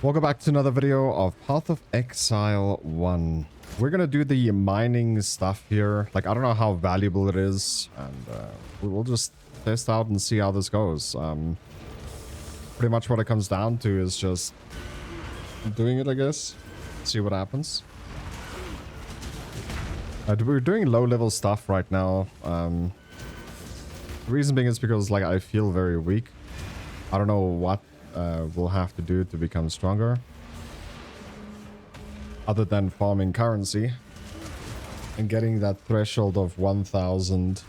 Welcome back to another video of Path of Exile 1. We're gonna do the mining stuff here. Like, I don't know how valuable it is, and we'll just test out and see how this goes. Pretty much what it comes down to is just doing it, I guess. See what happens. We're doing low-level stuff right now. The reason being is because, like, I feel very weak. I don't know what we'll have to do to become stronger, other than farming currency and getting that threshold of 1000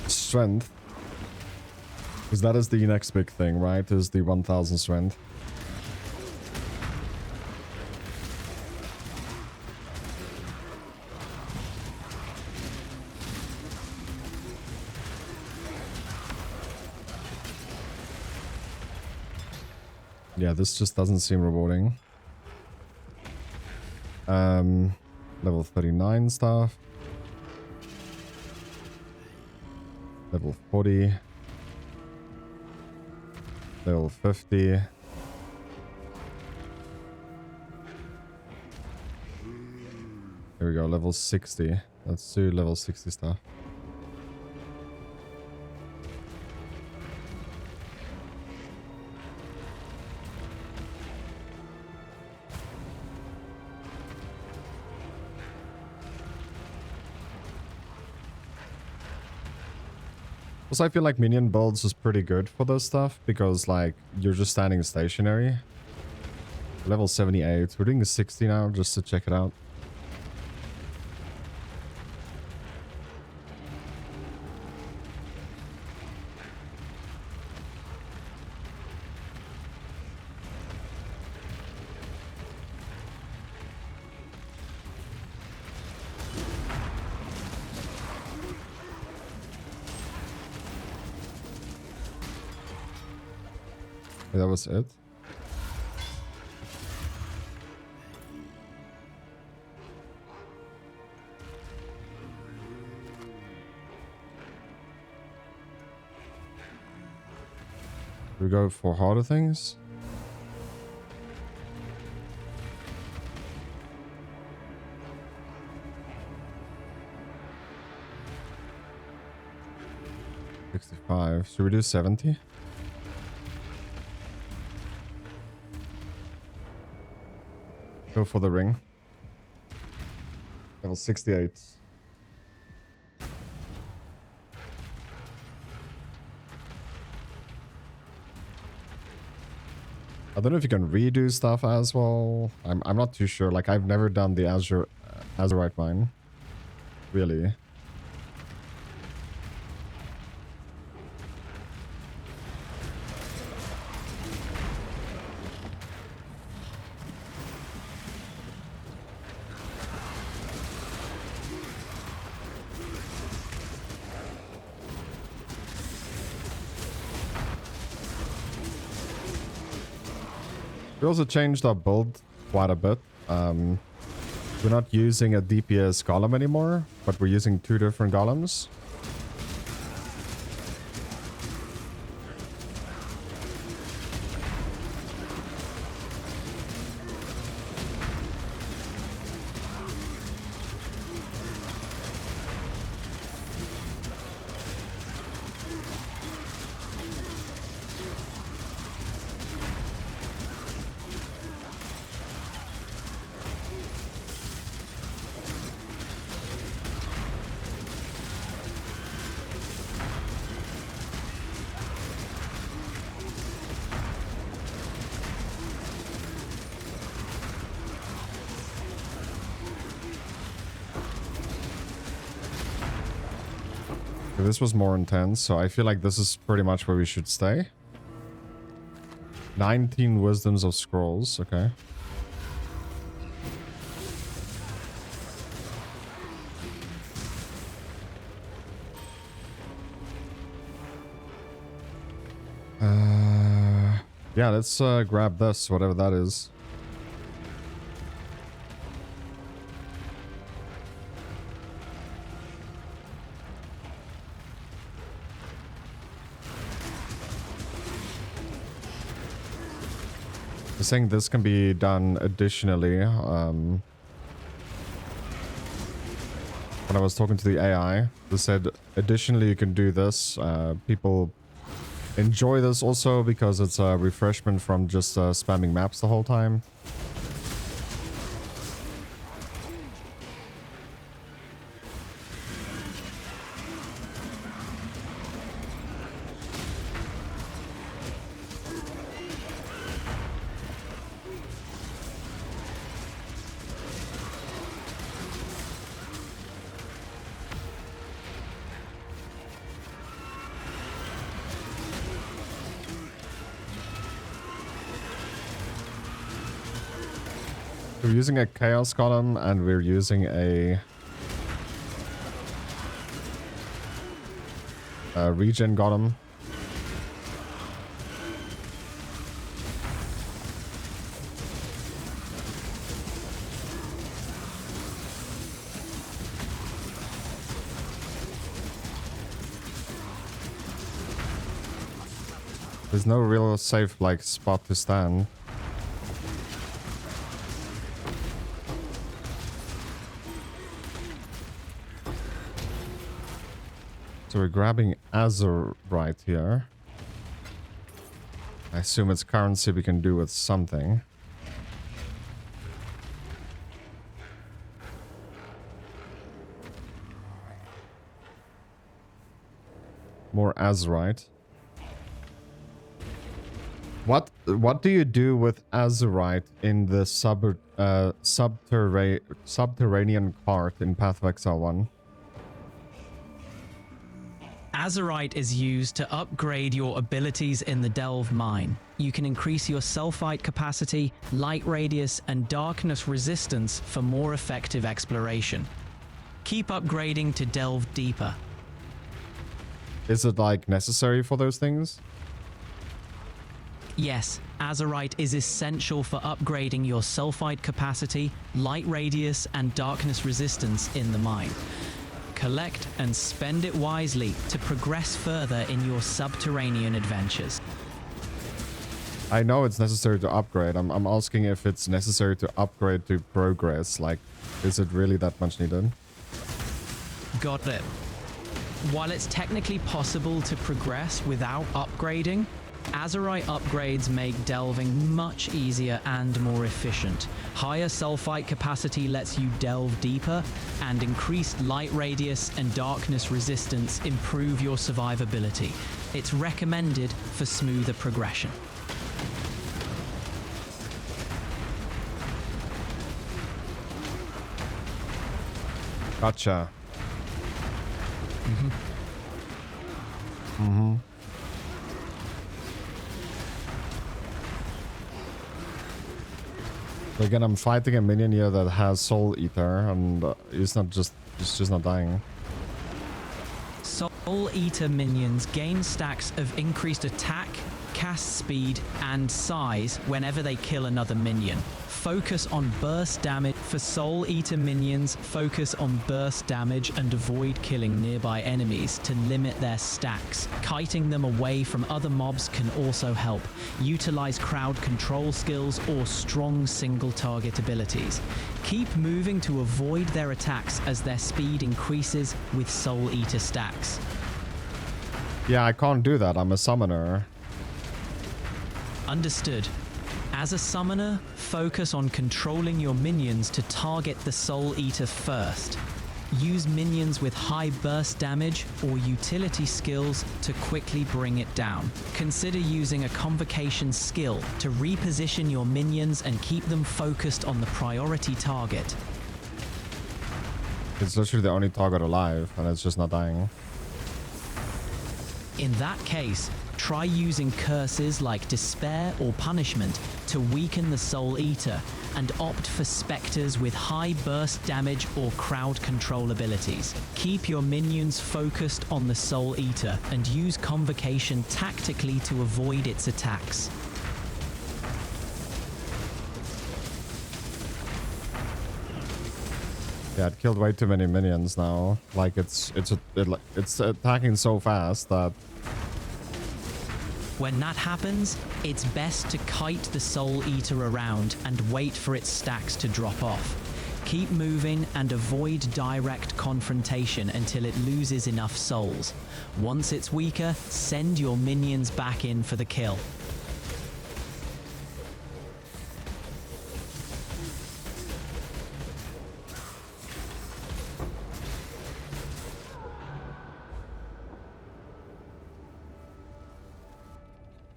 strength, because that is the next big thing, right? Is the 1000 strength. Yeah, this just doesn't seem rewarding. Level 39 stuff. Level 40. Level 50. Here we go, level 60. Let's do level 60 stuff. Also, I feel like minion builds is pretty good for this stuff because, like, you're just standing stationary. Level 78. We're doing a 60 now just to check it out. That was it. We go for harder things. $65. Should we do 70? Go for the ring. Level 68. I don't know if you can redo stuff as well. I'm not too sure. Like, I've never done the Azurite mine. Really. We also changed our build quite a bit. We're not using a DPS golem anymore, but we're using 2 different golems. This was more intense, so I feel like this is pretty much where we should stay. 19 wisdoms of scrolls, okay. Yeah, let's grab this, whatever that is. I think this can be done additionally. When I was talking to the AI, they said additionally you can do this. People enjoy this also because it's a refreshment from just spamming maps the whole time. We're using a chaos column and we're using a regen golem. There's no real safe like spot to stand. So we're grabbing Azurite here. I assume it's currency we can do with something. More Azurite. What do you do with Azurite in the Subterranean cart in Path of Exile 1? Azurite is used to upgrade your abilities in the Delve mine. You can increase your sulfite capacity, light radius, and darkness resistance for more effective exploration. Keep upgrading to delve deeper. Is it like necessary for those things? Yes, Azurite is essential for upgrading your sulfite capacity, light radius, and darkness resistance in the mine. Collect and spend it wisely to progress further in your subterranean adventures. I know it's necessary to upgrade. I'm asking if it's necessary to upgrade to progress. Like, is it really that much needed? Got it. While it's technically possible to progress without upgrading, Azurite upgrades make delving much easier and more efficient. Higher sulfite capacity lets you delve deeper, and increased light radius and darkness resistance improve your survivability. It's recommended for smoother progression. Gotcha. Again, I'm fighting a minion here that has Soul Eater, and it's just not dying. Soul Eater minions gain stacks of increased attack, cast speed, and size whenever they kill another minion. Focus on burst damage. For Soul Eater minions, focus on burst damage and avoid killing nearby enemies to limit their stacks. Kiting them away from other mobs can also help. Utilize crowd control skills or strong single target abilities. Keep moving to avoid their attacks as their speed increases with Soul Eater stacks. Yeah, I can't do that. I'm a summoner. Understood. As a summoner, focus on controlling your minions to target the Soul Eater first. Use minions with high burst damage or utility skills to quickly bring it down. Consider using a convocation skill to reposition your minions and keep them focused on the priority target. It's literally the only target alive, and it's just not dying. In that case, try using curses like Despair or Punishment to weaken the Soul Eater, and opt for specters with high burst damage or crowd control abilities. Keep your minions focused on the Soul Eater and use Convocation tactically to avoid its attacks. Yeah, it killed way too many minions now. Like it's attacking so fast that When that happens, it's best to kite the Soul Eater around and wait for its stacks to drop off. Keep moving and avoid direct confrontation until it loses enough souls. Once it's weaker, send your minions back in for the kill.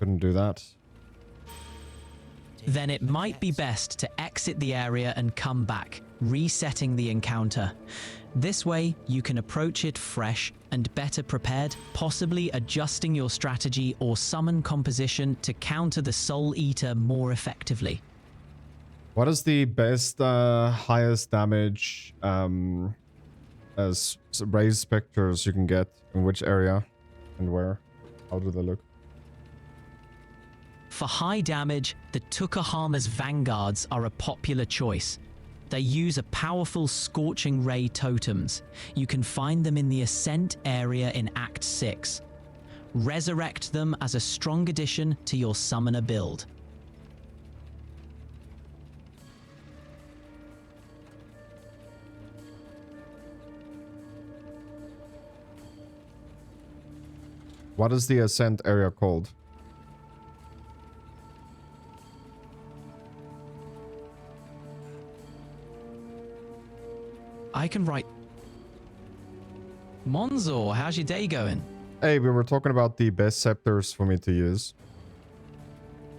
Couldn't do that. Then it might be best to exit the area and come back, resetting the encounter. This way, you can approach it fresh and better prepared, possibly adjusting your strategy or summon composition to counter the Soul Eater more effectively. What is the best, highest damage as raised specters you can get? In which area and where? How do they look? For high damage, the Tukahama's Vanguards are a popular choice. They use a powerful Scorching Ray totems. You can find them in the Ascent area in Act 6. Resurrect them as a strong addition to your summoner build. What is the Ascent area called? I can write... Monzor, how's your day going? Hey, we were talking about the best scepters for me to use.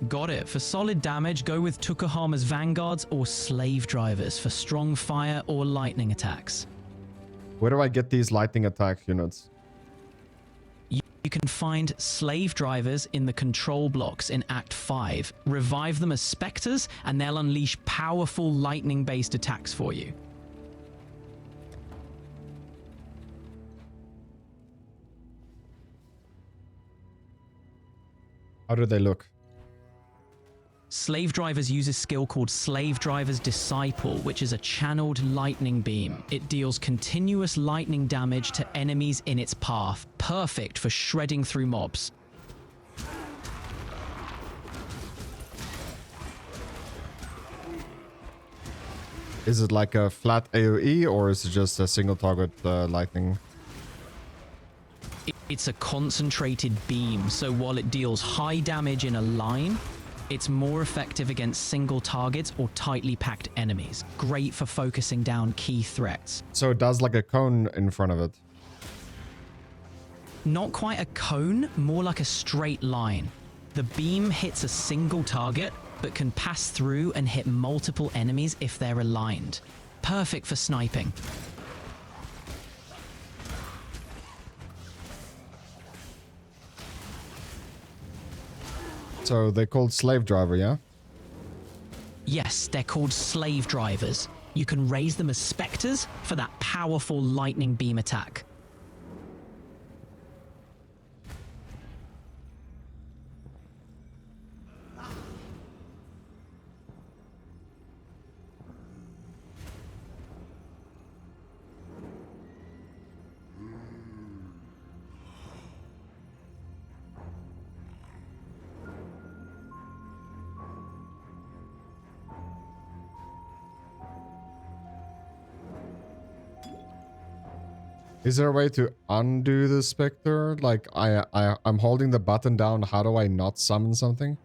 Got it. For solid damage, go with Tukahama's Vanguards or Slave Drivers for strong fire or lightning attacks. Where do I get these lightning attack units? You can find Slave Drivers in the control blocks in Act 5. Revive them as Spectres and they'll unleash powerful lightning-based attacks for you. How do they look? Slave Drivers use a skill called Slave Driver's Disciple, which is a channeled lightning beam. It deals continuous lightning damage to enemies in its path, perfect for shredding through mobs. Is it like a flat AoE or is it just a single target lightning? It's a concentrated beam, so while it deals high damage in a line, it's more effective against single targets or tightly packed enemies. Great for focusing down key threats. So it does like a cone in front of it. Not quite a cone, more like a straight line. The beam hits a single target, but can pass through and hit multiple enemies if they're aligned. Perfect for sniping. So they're called Slave Driver, yeah? Yes, they're called Slave Drivers. You can raise them as Spectres for that powerful lightning beam attack. Is there a way to undo the Spectre? Like, I'm holding the button down. How do I not summon something?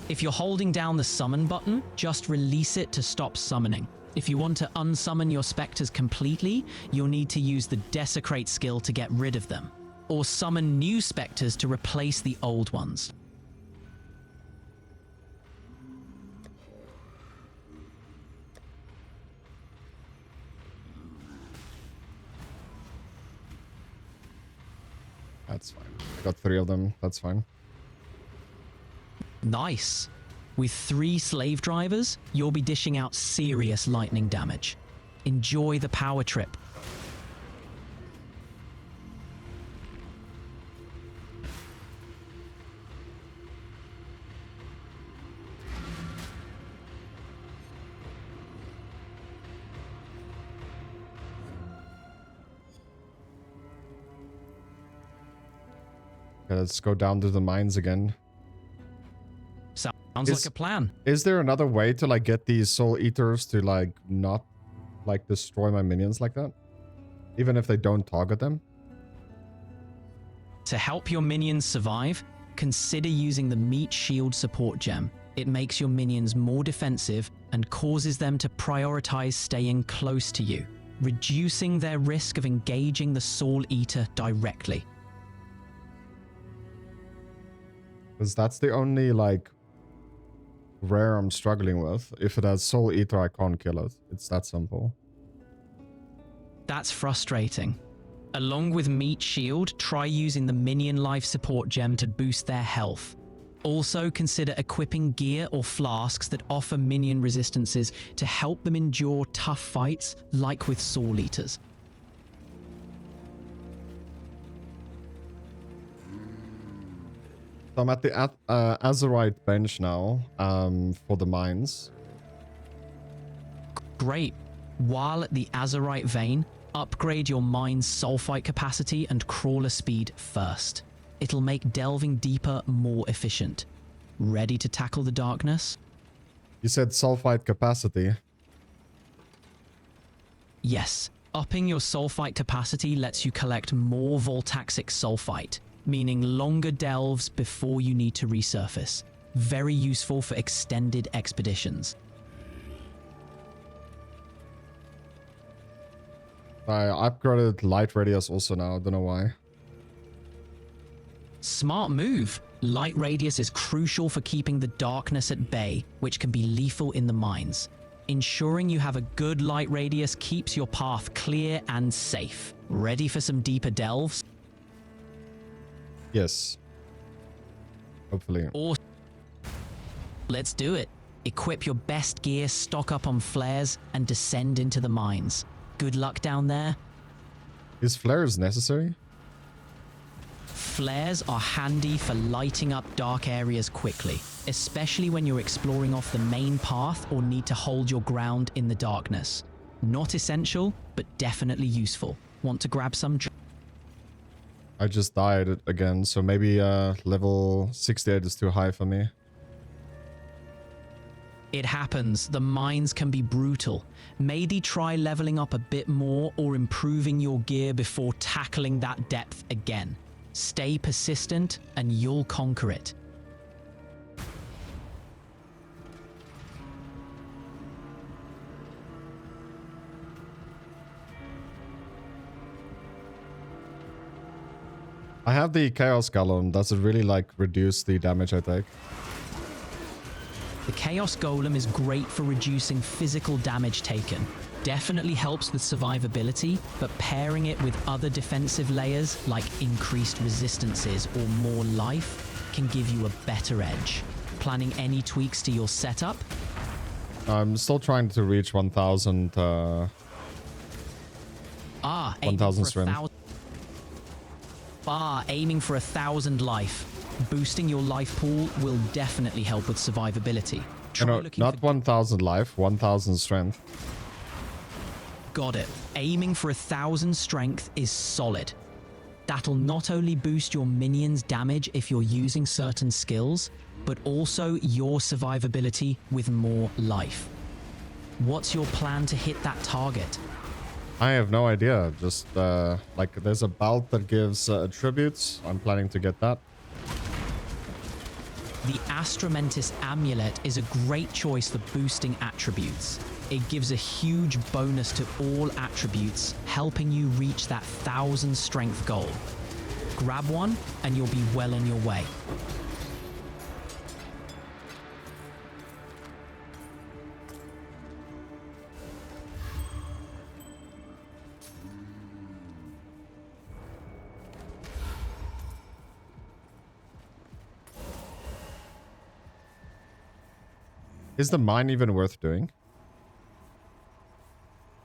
If you're holding down the summon button, just release it to stop summoning. If you want to unsummon your Spectres completely, you'll need to use the Desecrate skill to get rid of them, or summon new Spectres to replace the old ones. That's fine. I got 3 of them. That's fine. Nice. With 3 Slave Drivers, you'll be dishing out serious lightning damage. Enjoy the power trip. Okay, let's go down to the mines again. Sounds like a plan. Is there another way to like get these soul eaters to like not like destroy my minions like that? Even if they don't target them? To help your minions survive, consider using the Meat Shield support gem. It makes your minions more defensive and causes them to prioritize staying close to you, reducing their risk of engaging the Soul Eater directly. Because that's the only like rare I'm struggling with. If it has Soul Eater, I can't kill it. It's that simple. That's frustrating. Along with Meat Shield, try using the Minion Life Support Gem to boost their health. Also consider equipping gear or flasks that offer minion resistances to help them endure tough fights like with Soul Eaters. So I'm at the Azurite bench now for the mines. Great. While at the Azurite vein, upgrade your mine's sulfite capacity and crawler speed first. It'll make delving deeper more efficient. Ready to tackle the darkness? You said sulfite capacity. Yes. Upping your sulfite capacity lets you collect more voltaxic sulfite, meaning longer delves before you need to resurface. Very useful for extended expeditions. I upgraded light radius also now, don't know why. Smart move. Light radius is crucial for keeping the darkness at bay, which can be lethal in the mines. Ensuring you have a good light radius keeps your path clear and safe. Ready for some deeper delves? Yes. Hopefully. Awesome. Let's do it. Equip your best gear, stock up on flares, and descend into the mines. Good luck down there. Is flares necessary? Flares are handy for lighting up dark areas quickly, especially when you're exploring off the main path or need to hold your ground in the darkness. Not essential, but definitely useful. Want to grab some? I just died again, so maybe level 68 is too high for me. It happens. The mines can be brutal. Maybe try leveling up a bit more or improving your gear before tackling that depth again. Stay persistent and you'll conquer it. I have the Chaos Golem. Does it really like reduce the damage I take? The Chaos Golem is great for reducing physical damage taken. Definitely helps with survivability, but pairing it with other defensive layers like increased resistances or more life can give you a better edge. Planning any tweaks to your setup? I'm still trying to reach 1000 1000 strength. Aiming for 1000 life. Boosting your life pool will definitely help with survivability. No, not 1000 life, 1000 strength. Got it. Aiming for 1000 strength is solid. That'll not only boost your minions' damage if you're using certain skills, but also your survivability with more life. What's your plan to hit that target? I have no idea. Just like there's a belt that gives attributes. I'm planning to get that. The Astramentis amulet is a great choice for boosting attributes. It gives a huge bonus to all attributes, helping you reach that 1000 strength goal. Grab one and you'll be well on your way. Is the mine even worth doing?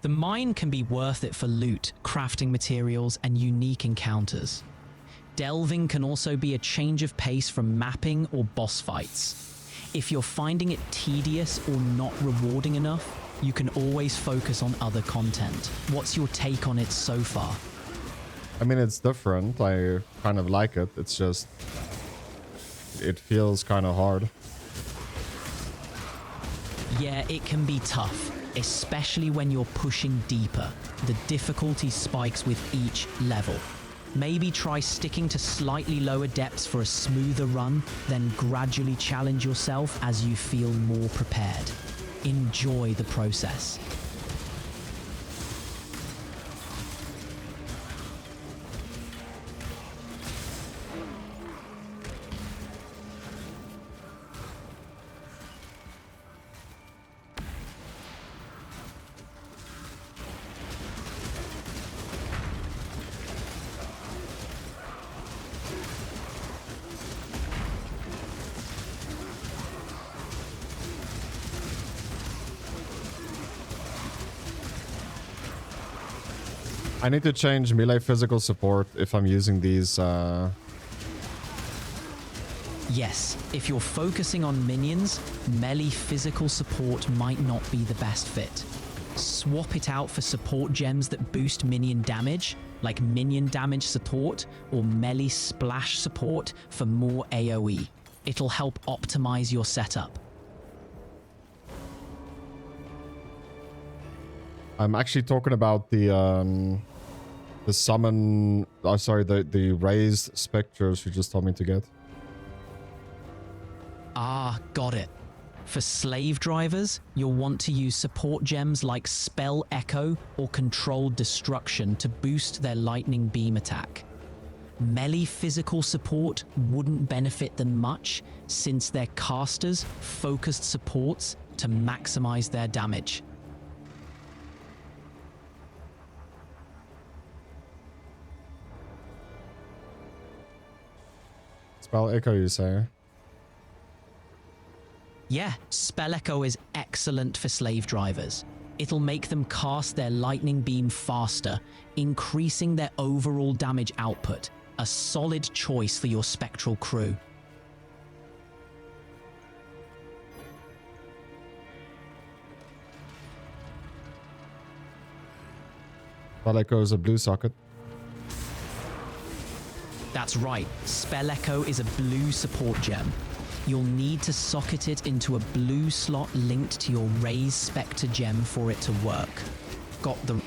The mine can be worth it for loot, crafting materials, and unique encounters. Delving can also be a change of pace from mapping or boss fights. If you're finding it tedious or not rewarding enough, you can always focus on other content. What's your take on it so far? I mean, it's different. I kind of like it. It's just... it feels kind of hard. Yeah, it can be tough, especially when you're pushing deeper. The difficulty spikes with each level. Maybe try sticking to slightly lower depths for a smoother run, then gradually challenge yourself as you feel more prepared. Enjoy the process. I need to change melee physical support if I'm using these. Yes, if you're focusing on minions, melee physical support might not be the best fit. Swap it out for support gems that boost minion damage, like minion damage support or melee splash support for more AoE. It'll help optimize your setup. I'm actually talking about the summon... oh, sorry, the raised specters you just told me to get. Ah, got it. For slave drivers, you'll want to use support gems like Spell Echo or Controlled Destruction to boost their lightning beam attack. Melee physical support wouldn't benefit them much since they're casters, focused supports to maximize their damage. Spell Echo, you say? Yeah, Spell Echo is excellent for slave drivers. It'll make them cast their lightning beam faster, increasing their overall damage output. A solid choice for your spectral crew. Spell Echo is a blue socket. That's right, Spell Echo is a blue support gem. You'll need to socket it into a blue slot linked to your Raise Spectre gem for it to work. Got the...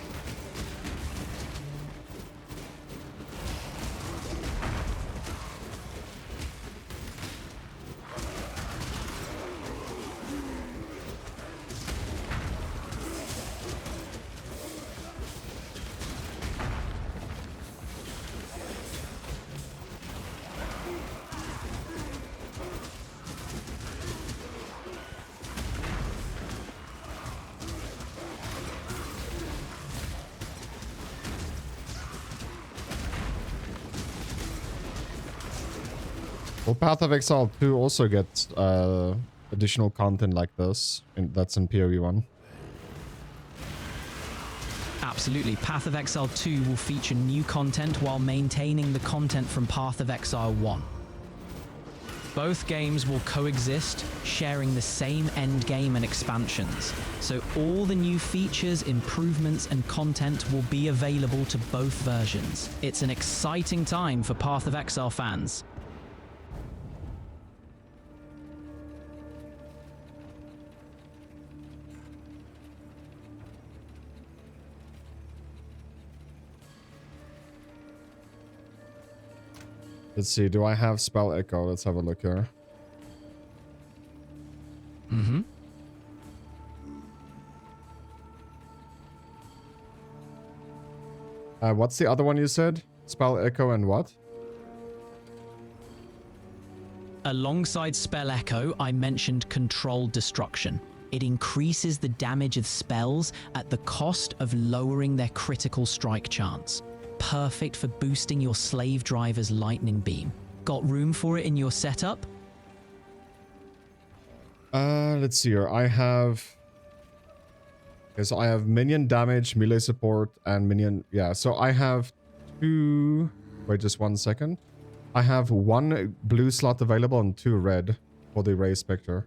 Will Path of Exile 2 also get additional content like this? That's in PoE1. Absolutely. Path of Exile 2 will feature new content while maintaining the content from Path of Exile 1. Both games will coexist, sharing the same endgame and expansions. So all the new features, improvements, and content will be available to both versions. It's an exciting time for Path of Exile fans. Let's see, do I have Spell Echo? Let's have a look here. Mm-hmm. What's the other one you said? Spell Echo and what? Alongside Spell Echo, I mentioned Controlled Destruction. It increases the damage of spells at the cost of lowering their critical strike chance. Perfect for boosting your slave driver's lightning beam. Got room for it in your setup? Let's see here. I have... okay, so I have minion damage, melee support, and minion... yeah, so I have two... wait, just 1 second. I have 1 blue slot available and 2 red for the Raise Spectre.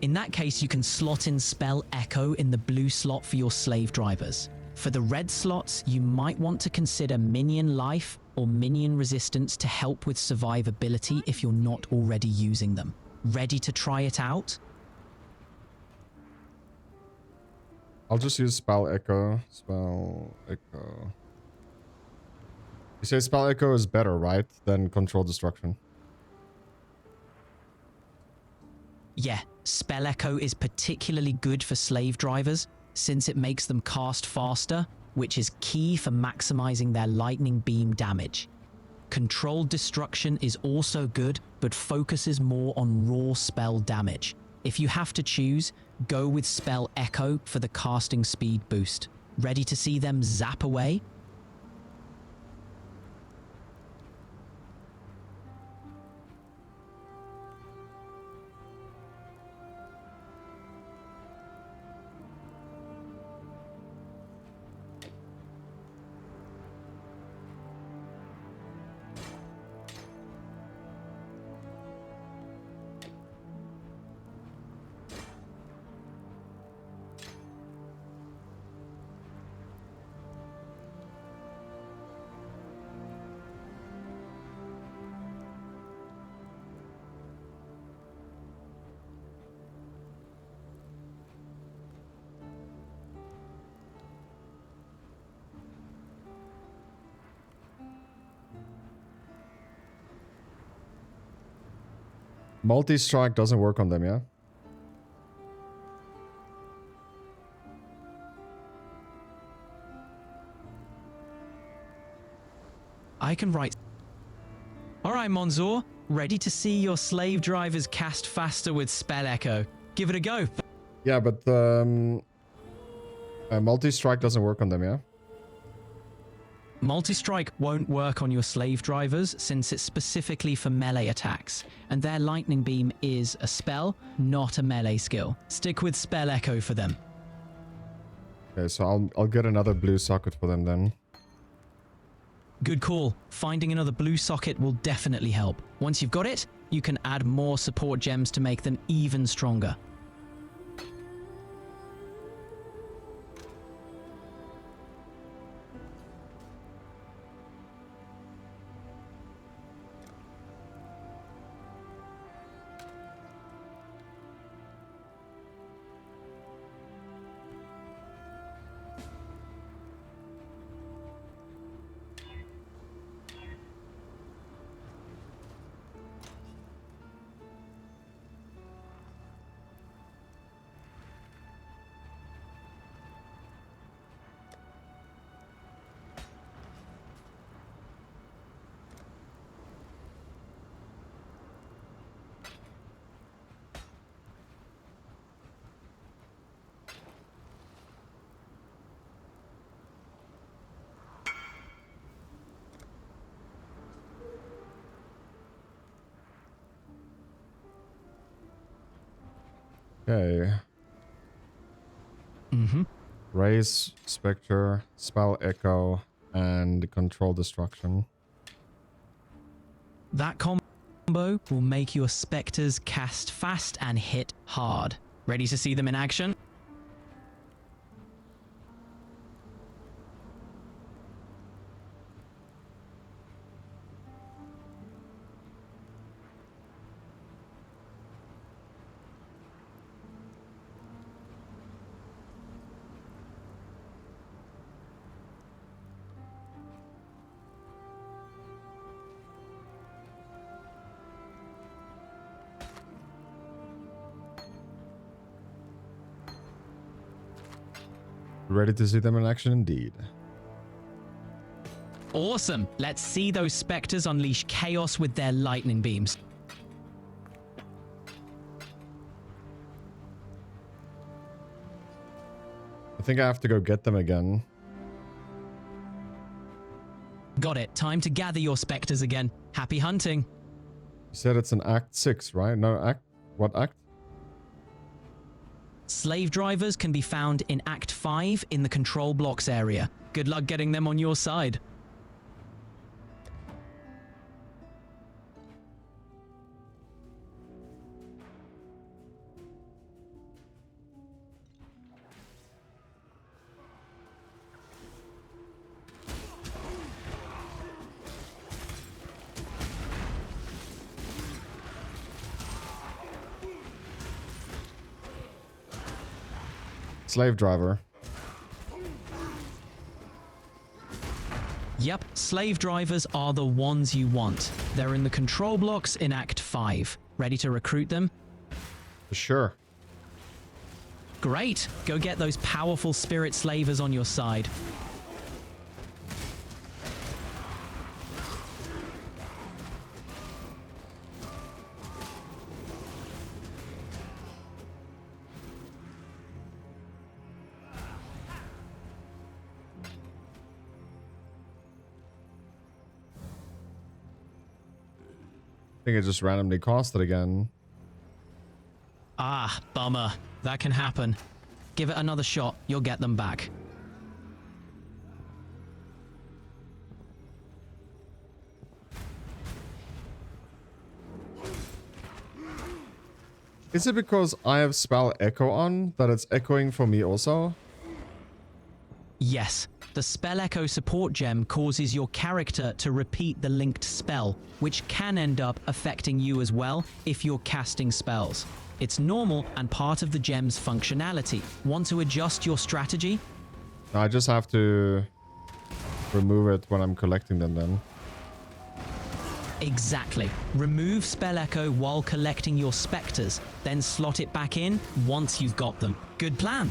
In that case, you can slot in Spell Echo in the blue slot for your slave drivers. For the red slots, you might want to consider minion life or minion resistance to help with survivability if you're not already using them. Ready to try it out? I'll just use Spell Echo. Spell Echo. You say Spell Echo is better, right? Than Control Destruction. Yeah, Spell Echo is particularly good for slave drivers since it makes them cast faster, which is key for maximizing their lightning beam damage. Controlled Destruction is also good, but focuses more on raw spell damage. If you have to choose, go with Spell Echo for the casting speed boost. Ready to see them zap away? Multi-strike doesn't work on them, yeah? I can write. All right, Monzor, ready to see your slave drivers cast faster with Spell Echo. Give it a go. Yeah, but multi-strike doesn't work on them, yeah? Multi-strike won't work on your slave drivers since it's specifically for melee attacks, and their lightning beam is a spell, not a melee skill. Stick with Spell Echo for them. Okay, so I'll get another blue socket for them then. Good call. Finding another blue socket will definitely help. Once you've got it, you can add more support gems to make them even stronger. Okay. Raise, Spectre, Spell Echo, and Control Destruction. That combo will make your specters cast fast and hit hard. Ready to see them in action? Ready to see them in action indeed. Awesome. Let's see those specters unleash chaos with their lightning beams. I think I have to go get them again. Got it. Time to gather your specters again. Happy hunting. You said it's an Act 6, right? No, Act? What Act? Slave drivers can be found in Act 5 in the control blocks area. Good luck getting them on your side. Slave driver. Yep, slave drivers are the ones you want. They're in the control blocks in Act 5. Ready to recruit them? Sure. Great! Go get those powerful spirit slavers on your side. I think it just randomly cost it again. Ah, bummer. That can happen. Give it another shot, you'll get them back. Is it because I have spell echo on that it's echoing for me also? Yes, the Spell Echo support gem causes your character to repeat the linked spell, which can end up affecting you as well if you're casting spells. It's normal and part of the gem's functionality. Want to adjust your strategy? I just have to remove it when I'm collecting them then. Exactly. Remove Spell Echo while collecting your specters, then slot it back in once you've got them. Good plan.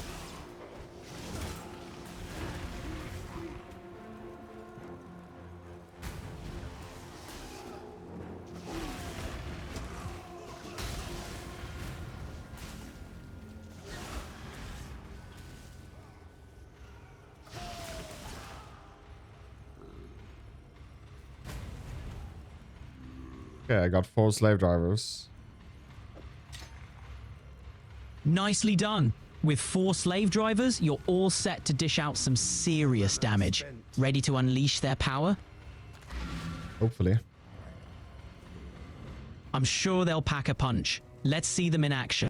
Okay, I got 4 slave drivers. Nicely done. With 4 slave drivers, you're all set to dish out some serious damage. Ready to unleash their power? Hopefully. I'm sure they'll pack a punch. Let's see them in action.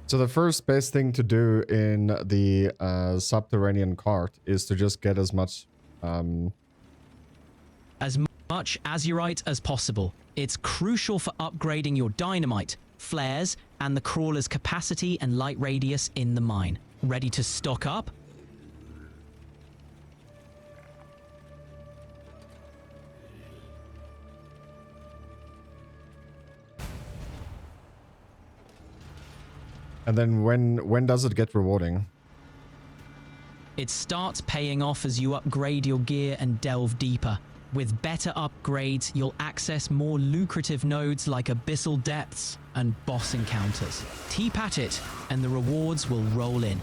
So the first best thing to do in the Subterranean cart is to just get as much... As much azurite as possible. It's crucial for upgrading your dynamite, flares, and the crawler's capacity and light radius in the mine. Ready to stock up? And then when does it get rewarding? It starts paying off as you upgrade your gear and delve deeper. With better upgrades, you'll access more lucrative nodes like Abyssal Depths and boss encounters. Keep at it, and the rewards will roll in.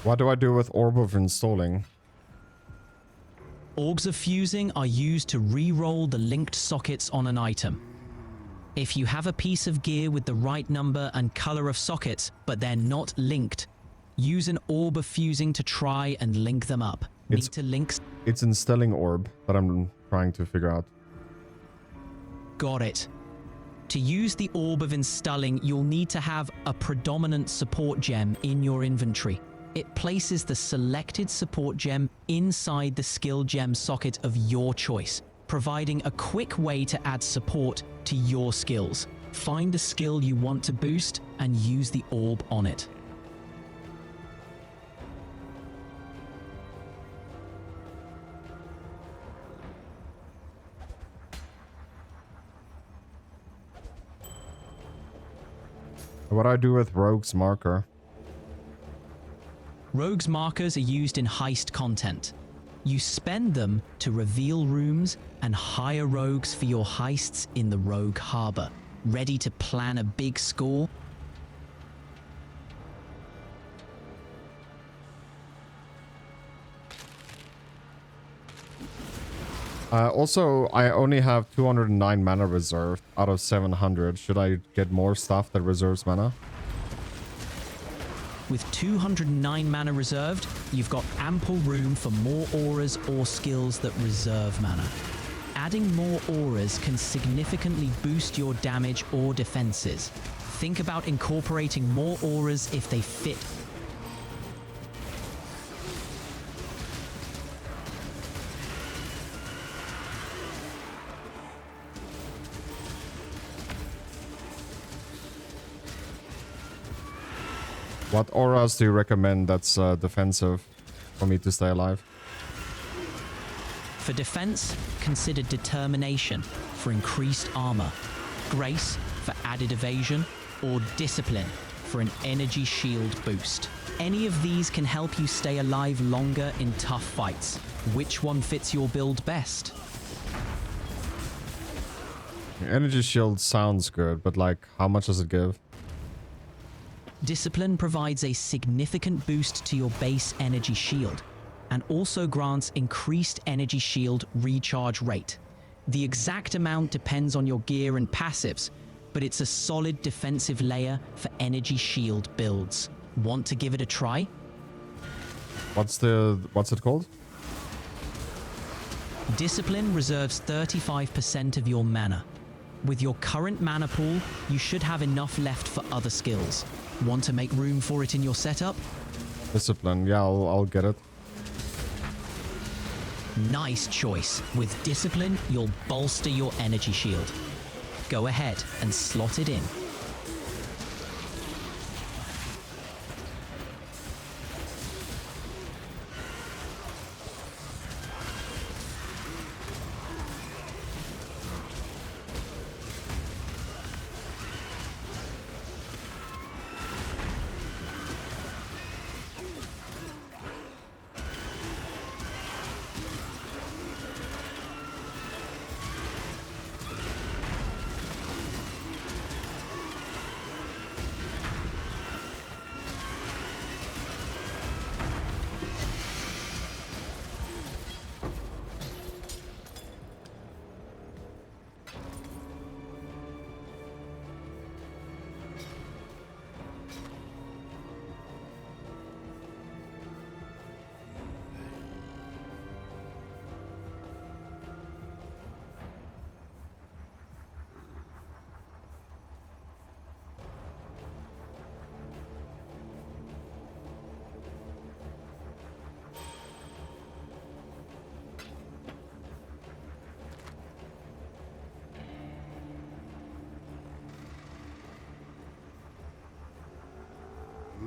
What do I do with Orb of Installing? Orbs of fusing are used to re-roll the linked sockets on an item. If you have a piece of gear with the right number and color of sockets, but they're not linked, use an orb of fusing to try and link them up. Need to link... It's Instilling Orb that I'm trying to figure out. Got it. To use the Orb of Installing, you'll need to have a predominant support gem in your inventory. It places the selected support gem inside the skill gem socket of your choice, providing a quick way to add support to your skills. Find a skill you want to boost and use the orb on it. What do I do with Rogue's Marker? Rogues markers are used in heist content. You spend them to reveal rooms and hire rogues for your heists in the rogue harbor. Ready to plan a big score? Also, I only have 209 mana reserved out of 700. Should I get more stuff that reserves mana? With 209 mana reserved, you've got ample room for more auras or skills that reserve mana. Adding more auras can significantly boost your damage or defenses. Think about incorporating more auras if they fit. What auras do you recommend that's defensive for me to stay alive? For defense, consider Determination for increased armor, Grace for added evasion, or Discipline for an energy shield boost. Any of these can help you stay alive longer in tough fights. Which one fits your build best? Energy shield sounds good, but like, how much does it give? Discipline provides a significant boost to your base energy shield and also grants increased energy shield recharge rate. The exact amount depends on your gear and passives, but it's a solid defensive layer for energy shield builds. Want to give it a try? What's it called? Discipline reserves 35% of your mana. With your current mana pool, you should have enough left for other skills. Want to make room for it in your setup? Discipline, yeah, I'll get it. Nice choice. With Discipline, you'll bolster your energy shield. Go ahead and slot it in.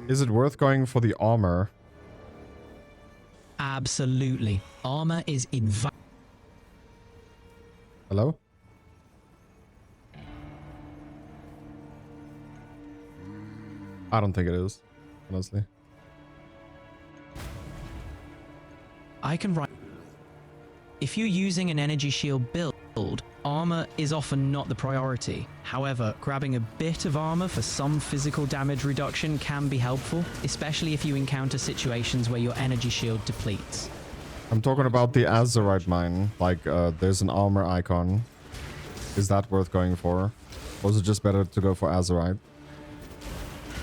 Is it worth going for the armor? Absolutely. Armor is Hello? I don't think it is, honestly. I can write. If you're using an energy shield build, armor is often not the priority. However, grabbing a bit of armor for some physical damage reduction can be helpful, especially if you encounter situations where your energy shield depletes. I'm talking about the Azurite mine. Like, there's an armor icon. Is that worth going for? Or is it just better to go for Azurite?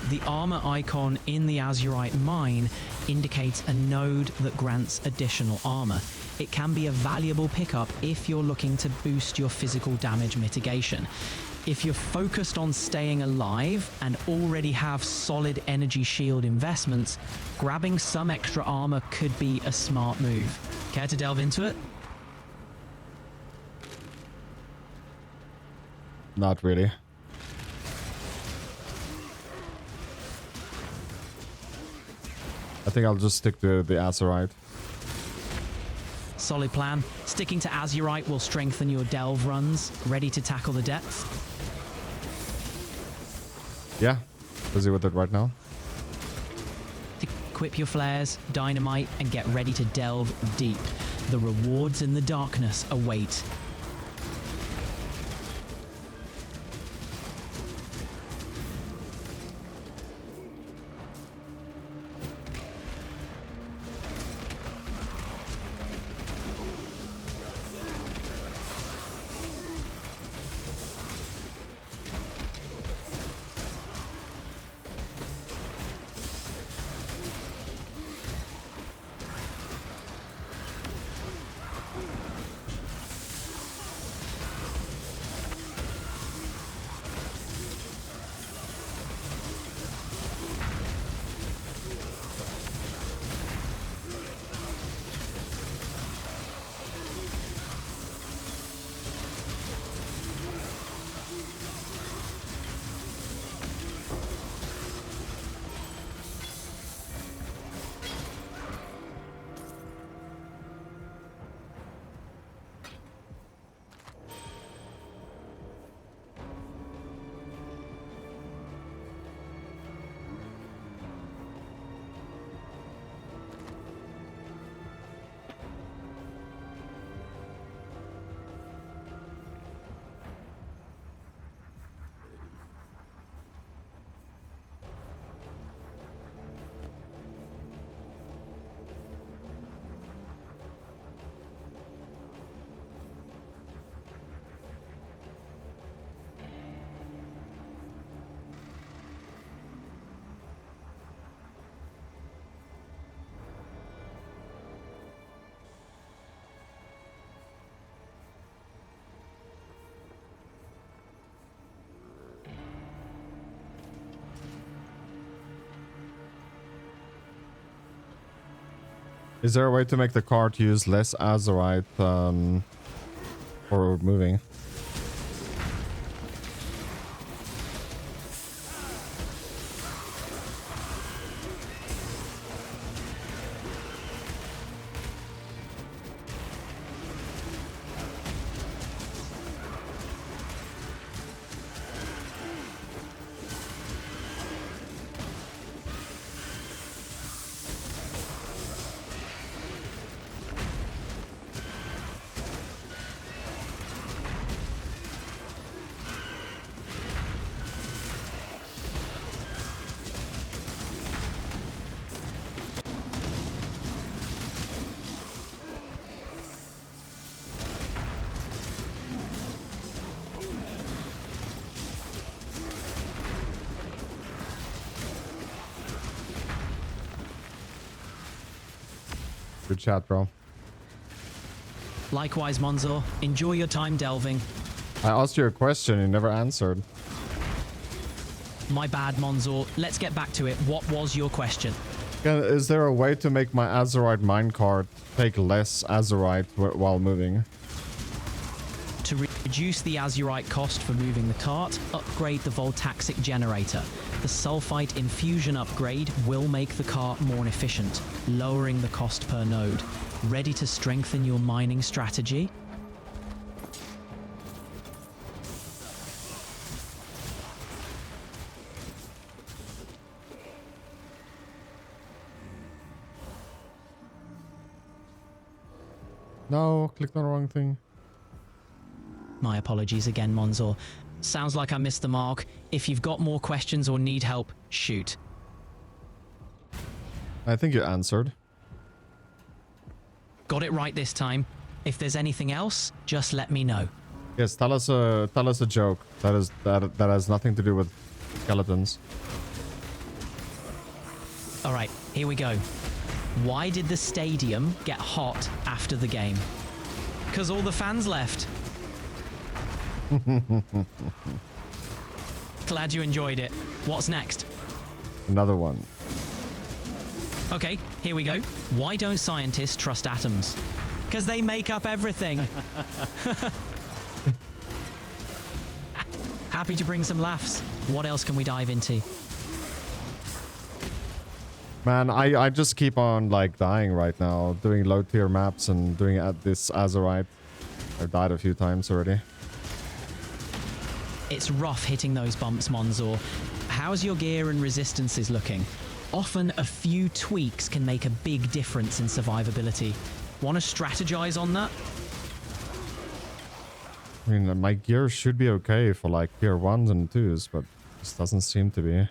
The armor icon in the Azurite mine indicates a node that grants additional armor. It can be a valuable pickup if you're looking to boost your physical damage mitigation. If you're focused on staying alive and already have solid energy shield investments, grabbing some extra armor could be a smart move. Care to delve into it? Not really. I think I'll just stick to the Azurite. Solid plan. Sticking to Azurite will strengthen your delve runs. Ready to tackle the depths? Yeah, busy with it right now. Equip your flares, dynamite, and get ready to delve deep. The rewards in the darkness await. Is there a way to make the cart use less azurite for moving? Good chat, bro. Likewise, Monzor. Enjoy your time delving. I asked you a question, you never answered. My bad, Monzor. Let's get back to it. What was your question? Is there a way to make my azurite minecart take less azurite while moving? To reduce the azurite cost for moving the cart, upgrade the voltaxic generator. The sulfite infusion upgrade will make the cart more efficient, lowering the cost per node. Ready to strengthen your mining strategy? No, clicked on the wrong thing. My apologies again, Monzor. Sounds like I missed the mark. If you've got more questions or need help, shoot. I think you answered. Got it right this time. If there's anything else, just let me know. Yes, tell us a joke that has nothing to do with skeletons. All right, here we go. Why did the stadium get hot after the game? Because all the fans left. Glad you enjoyed it. What's next? Another one. Okay, here we go. Why don't scientists trust atoms? Because they make up everything. Happy to bring some laughs. What else can we dive into? Man, I just keep on like dying right now, doing low tier maps and doing this azurite. I've died a few times already. It's rough hitting those bumps, Monzor. How's your gear and resistances looking? Often a few tweaks can make a big difference in survivability. Want to strategize on that? I mean, my gear should be okay for like tier 1s and 2s, but this doesn't seem to be.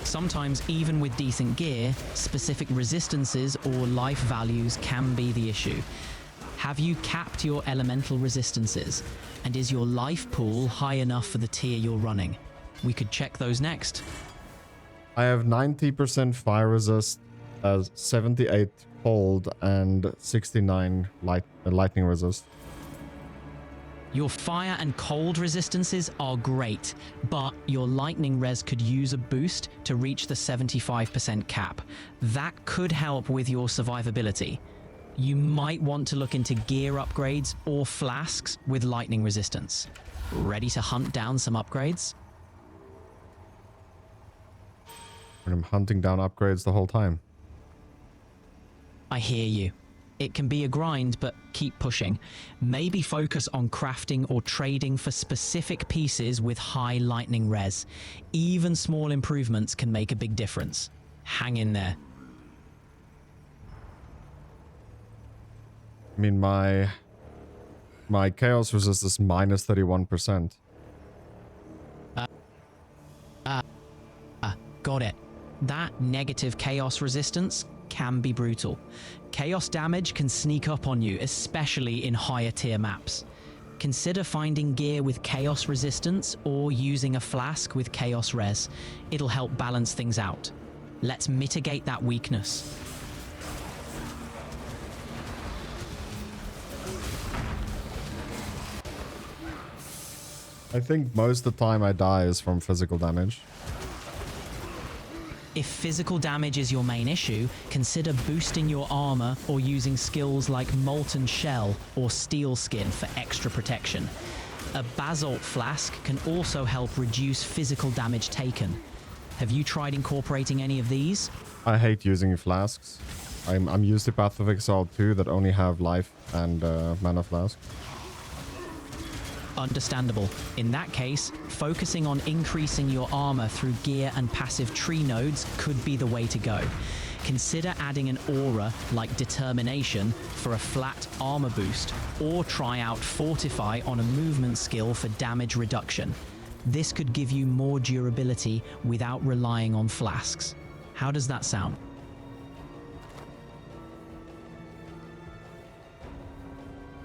Sometimes even with decent gear, specific resistances or life values can be the issue. Have you capped your elemental resistances? And is your life pool high enough for the tier you're running? We could check those next. I have 90% fire resist, 78 cold, and 69 lightning resist. Your fire and cold resistances are great, but your lightning res could use a boost to reach the 75% cap. That could help with your survivability. You might want to look into gear upgrades or flasks with lightning resistance. Ready to hunt down some upgrades? I'm hunting down upgrades the whole time. I hear you. It can be a grind, but keep pushing. Maybe focus on crafting or trading for specific pieces with high lightning res. Even small improvements can make a big difference. Hang in there. I mean, my chaos resist is minus 31%. Got it. That negative chaos resistance can be brutal. Chaos damage can sneak up on you, especially in higher tier maps. Consider finding gear with chaos resistance or using a flask with chaos res. It'll help balance things out. Let's mitigate that weakness. I think most of the time I die is from physical damage. If physical damage is your main issue, consider boosting your armor or using skills like Molten Shell or Steel Skin for extra protection. A Basalt Flask can also help reduce physical damage taken. Have you tried incorporating any of these? I hate using flasks. I'm used to Path of Exile 2 that only have life and mana flask. Understandable. In that case, focusing on increasing your armor through gear and passive tree nodes could be the way to go. Consider adding an aura like Determination for a flat armor boost, or try out Fortify on a movement skill for damage reduction. This could give you more durability without relying on flasks. How does that sound?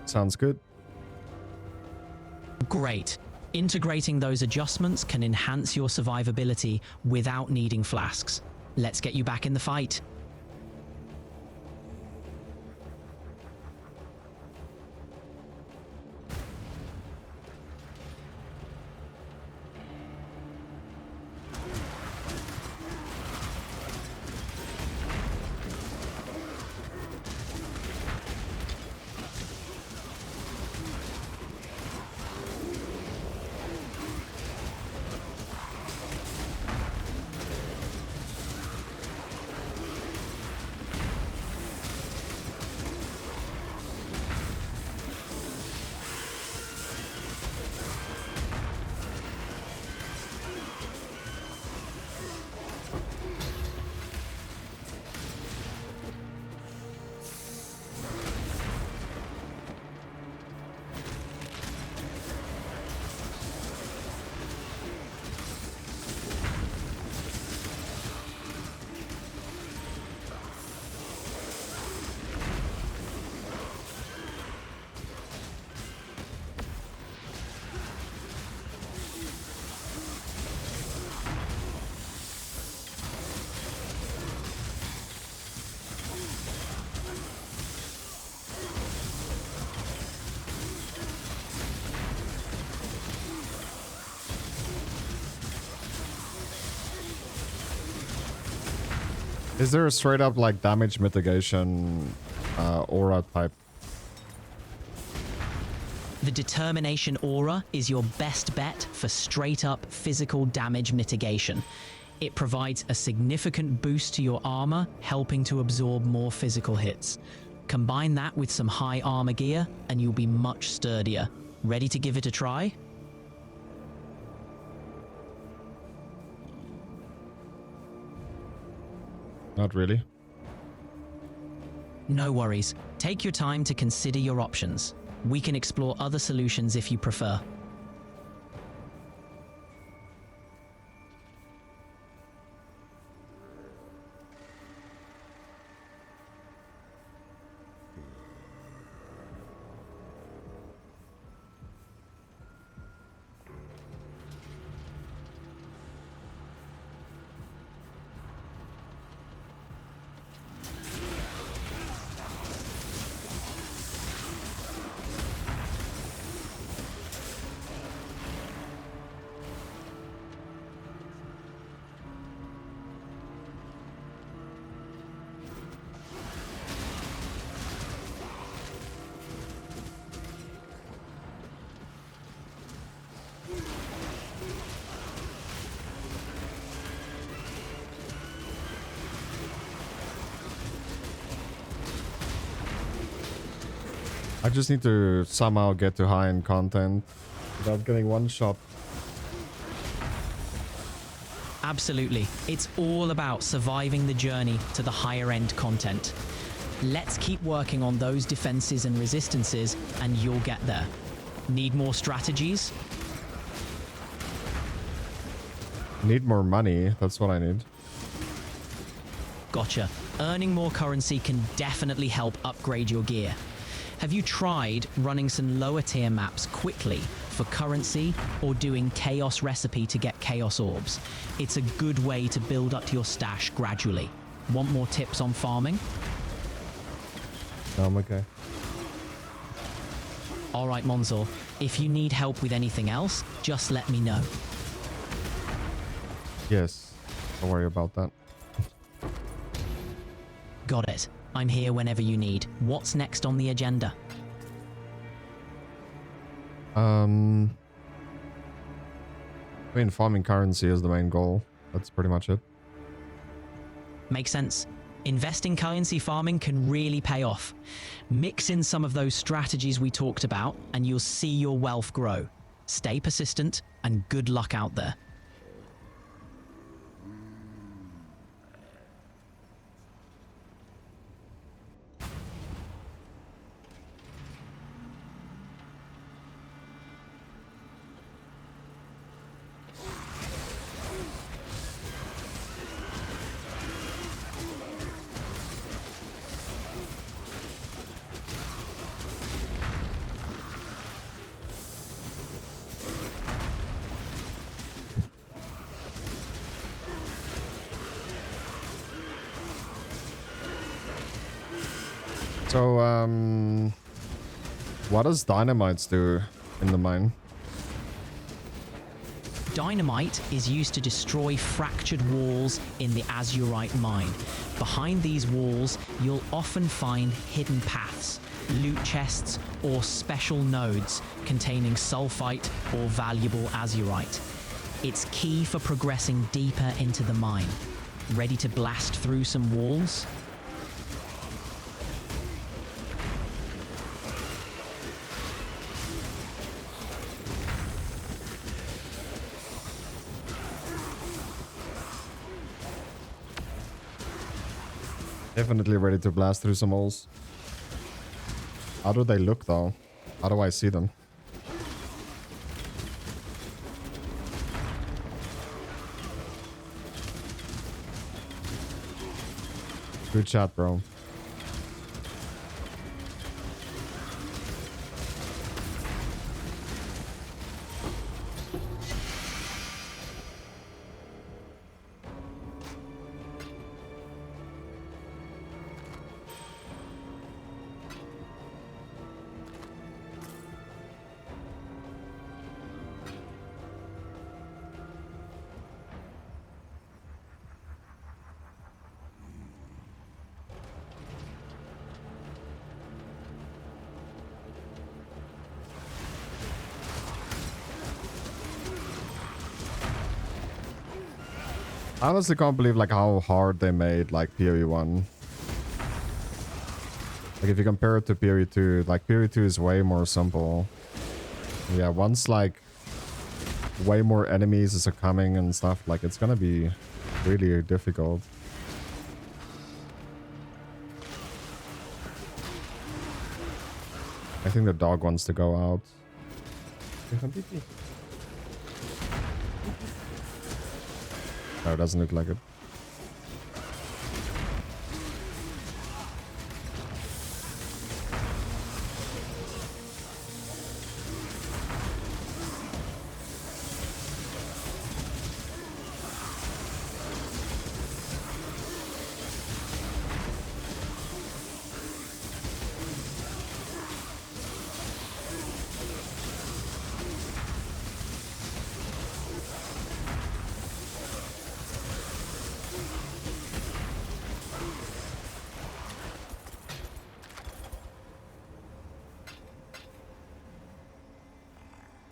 Sounds good. Great. Integrating those adjustments can enhance your survivability without needing flasks. Let's get you back in the fight. Is there a straight up like damage mitigation aura type? The Determination Aura is your best bet for straight up physical damage mitigation. It provides a significant boost to your armor, helping to absorb more physical hits. Combine that with some high armor gear and you'll be much sturdier. Ready to give it a try? Not really. No worries. Take your time to consider your options. We can explore other solutions if you prefer. I just need to somehow get to high-end content without getting one-shot. Absolutely. It's all about surviving the journey to the higher end content. Let's keep working on those defenses and resistances, and you'll get there. Need more strategies? Need more money. That's what I need. Gotcha. Earning more currency can definitely help upgrade your gear. Have you tried running some lower tier maps quickly for currency or doing chaos recipe to get chaos orbs? It's a good way to build up your stash gradually. Want more tips on farming? I'm okay. All right, Monzor. If you need help with anything else, just let me know. Yes. Don't worry about that. Got it. I'm here whenever you need. What's next on the agenda? I mean, farming currency is the main goal. That's pretty much it. Makes sense. Investing currency farming can really pay off. Mix in some of those strategies we talked about, and you'll see your wealth grow. Stay persistent, and good luck out there. So, what does dynamites do in the mine? Dynamite is used to destroy fractured walls in the azurite mine. Behind these walls, you'll often find hidden paths, loot chests, or special nodes containing sulfite or valuable azurite. It's key for progressing deeper into the mine. Ready to blast through some walls? Definitely ready to blast through some holes. How do they look though? How do I see them? Good chat, bro. I honestly can't believe like how hard they made like PoE1. Like if you compare it to PoE2, like PoE2 is way more simple. Yeah, once like way more enemies are coming and stuff, like it's gonna be really difficult. think the dog wants to go out. No, it doesn't look like it.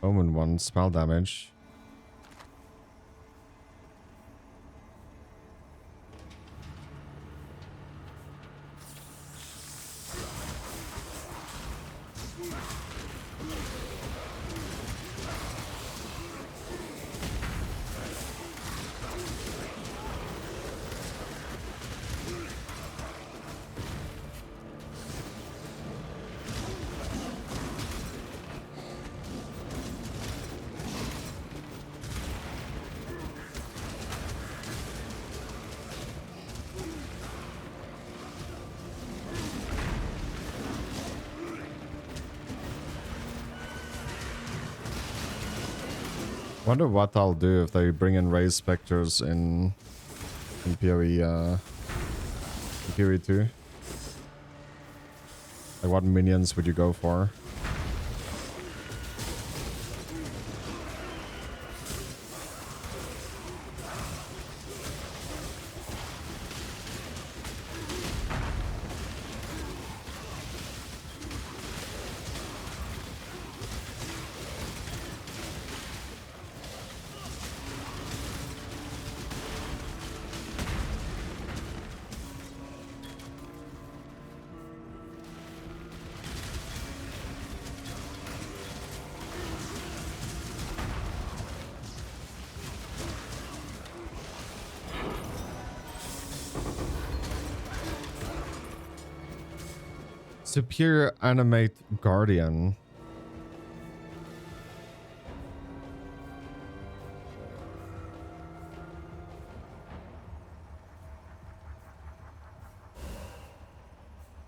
Omen 1, spell damage. Wonder what I'll do if they bring in raised specters in PoE 2. Like, what minions would you go for? Superior Animate Guardian.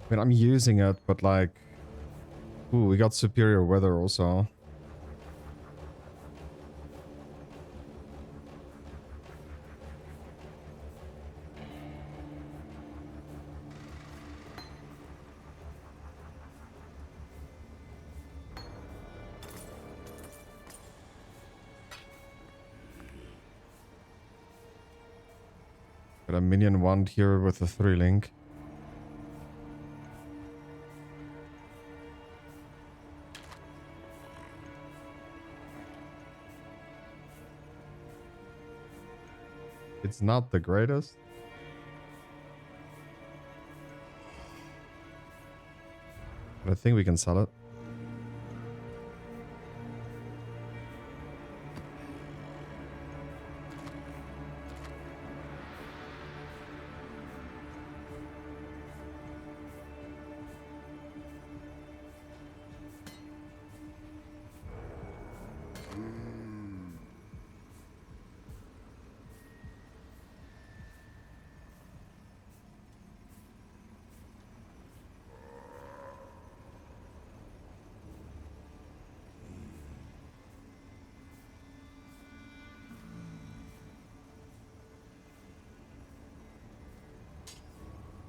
I mean, I'm using it, but like... Ooh, we got superior weather also. Got a minion wand here with a 3-link. It's not the greatest. But I think we can sell it.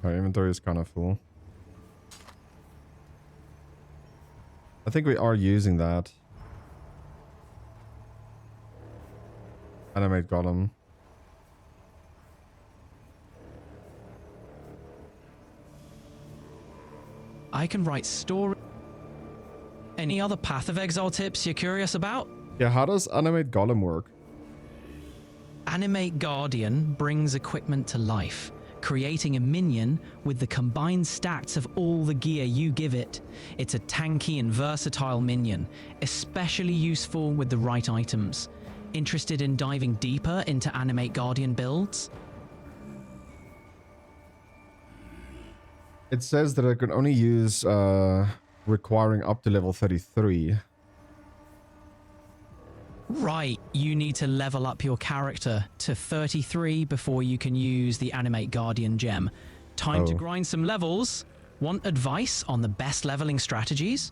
Our inventory is kind of full. I think we are using that. Animate Golem. I can write story. Any other Path of Exile tips you're curious about? Yeah, how does Animate Golem work? Animate Guardian brings equipment to life, creating a minion with the combined stats of all the gear you give it. It's a tanky and versatile minion, especially useful with the right items. Interested in diving deeper into Animate Guardian builds? It says that I can only use requiring up to level 33. Right, you need to level up your character to 33 before you can use the Animate Guardian gem. Time to Oh. grind some levels. Want advice on the best leveling strategies?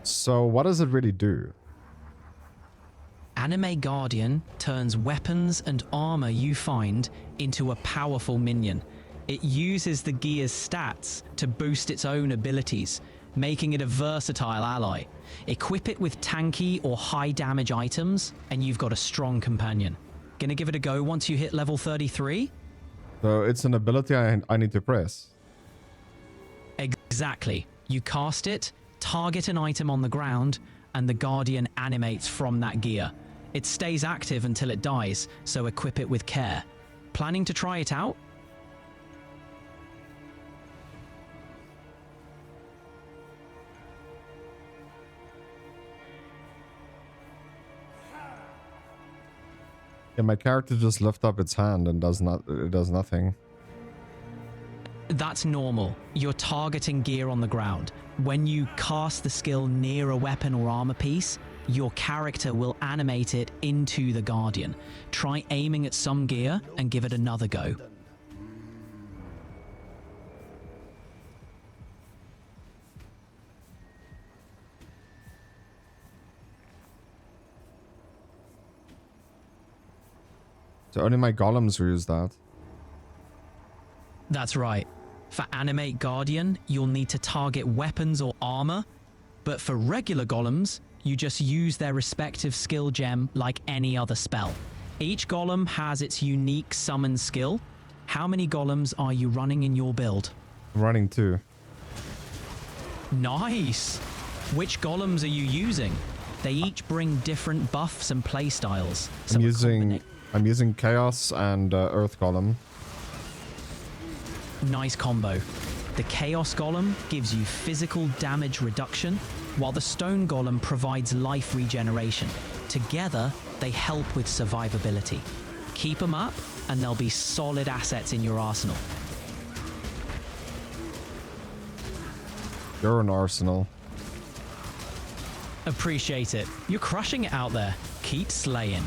So what does it really do? Anime Guardian turns weapons and armor you find into a powerful minion. It uses the gear's stats to boost its own abilities, making it a versatile ally. Equip it with tanky or high damage items, and you've got a strong companion. Gonna give it a go once you hit level 33? So it's an ability I need to press. Exactly. You cast it, target an item on the ground, and the Guardian animates from that gear. It stays active until it dies, so equip it with care. Planning to try it out? Yeah, my character just lifts up its hand and it does nothing. That's normal. You're targeting gear on the ground. When you cast the skill near a weapon or armor piece, your character will animate it into the Guardian. Try aiming at some gear and give it another go. So only my golems use that. That's right. For Animate Guardian, you'll need to target weapons or armor, but for regular golems, you just use their respective skill gem like any other spell. Each golem has its unique summon skill. How many golems are you running in your build? I'm running 2. Nice! Which golems are you using? They each bring different buffs and playstyles. I'm using Chaos and Earth Golem. Nice combo. The Chaos Golem gives you physical damage reduction, while the Stone Golem provides life regeneration. Together, they help with survivability. Keep them up, and they'll be solid assets in your arsenal. You're an arsenal. Appreciate it. You're crushing it out there. Keep slaying.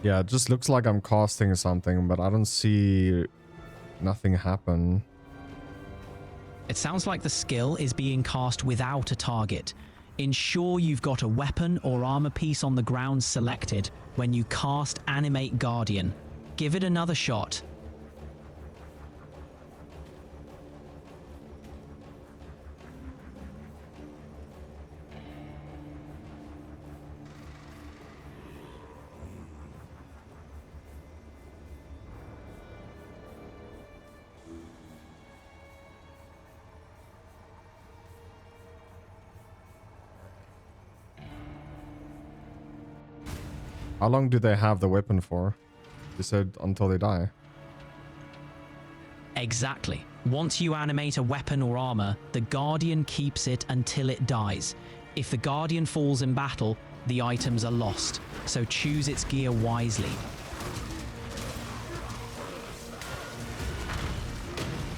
Yeah, it just looks like I'm casting something, but I don't see nothing happen. It sounds like the skill is being cast without a target. Ensure you've got a weapon or armor piece on the ground selected when you cast Animate Guardian. Give it another shot. How long do they have the weapon for? You said until they die. Exactly. Once you animate a weapon or armor, the Guardian keeps it until it dies. If the Guardian falls in battle, the items are lost, so choose its gear wisely.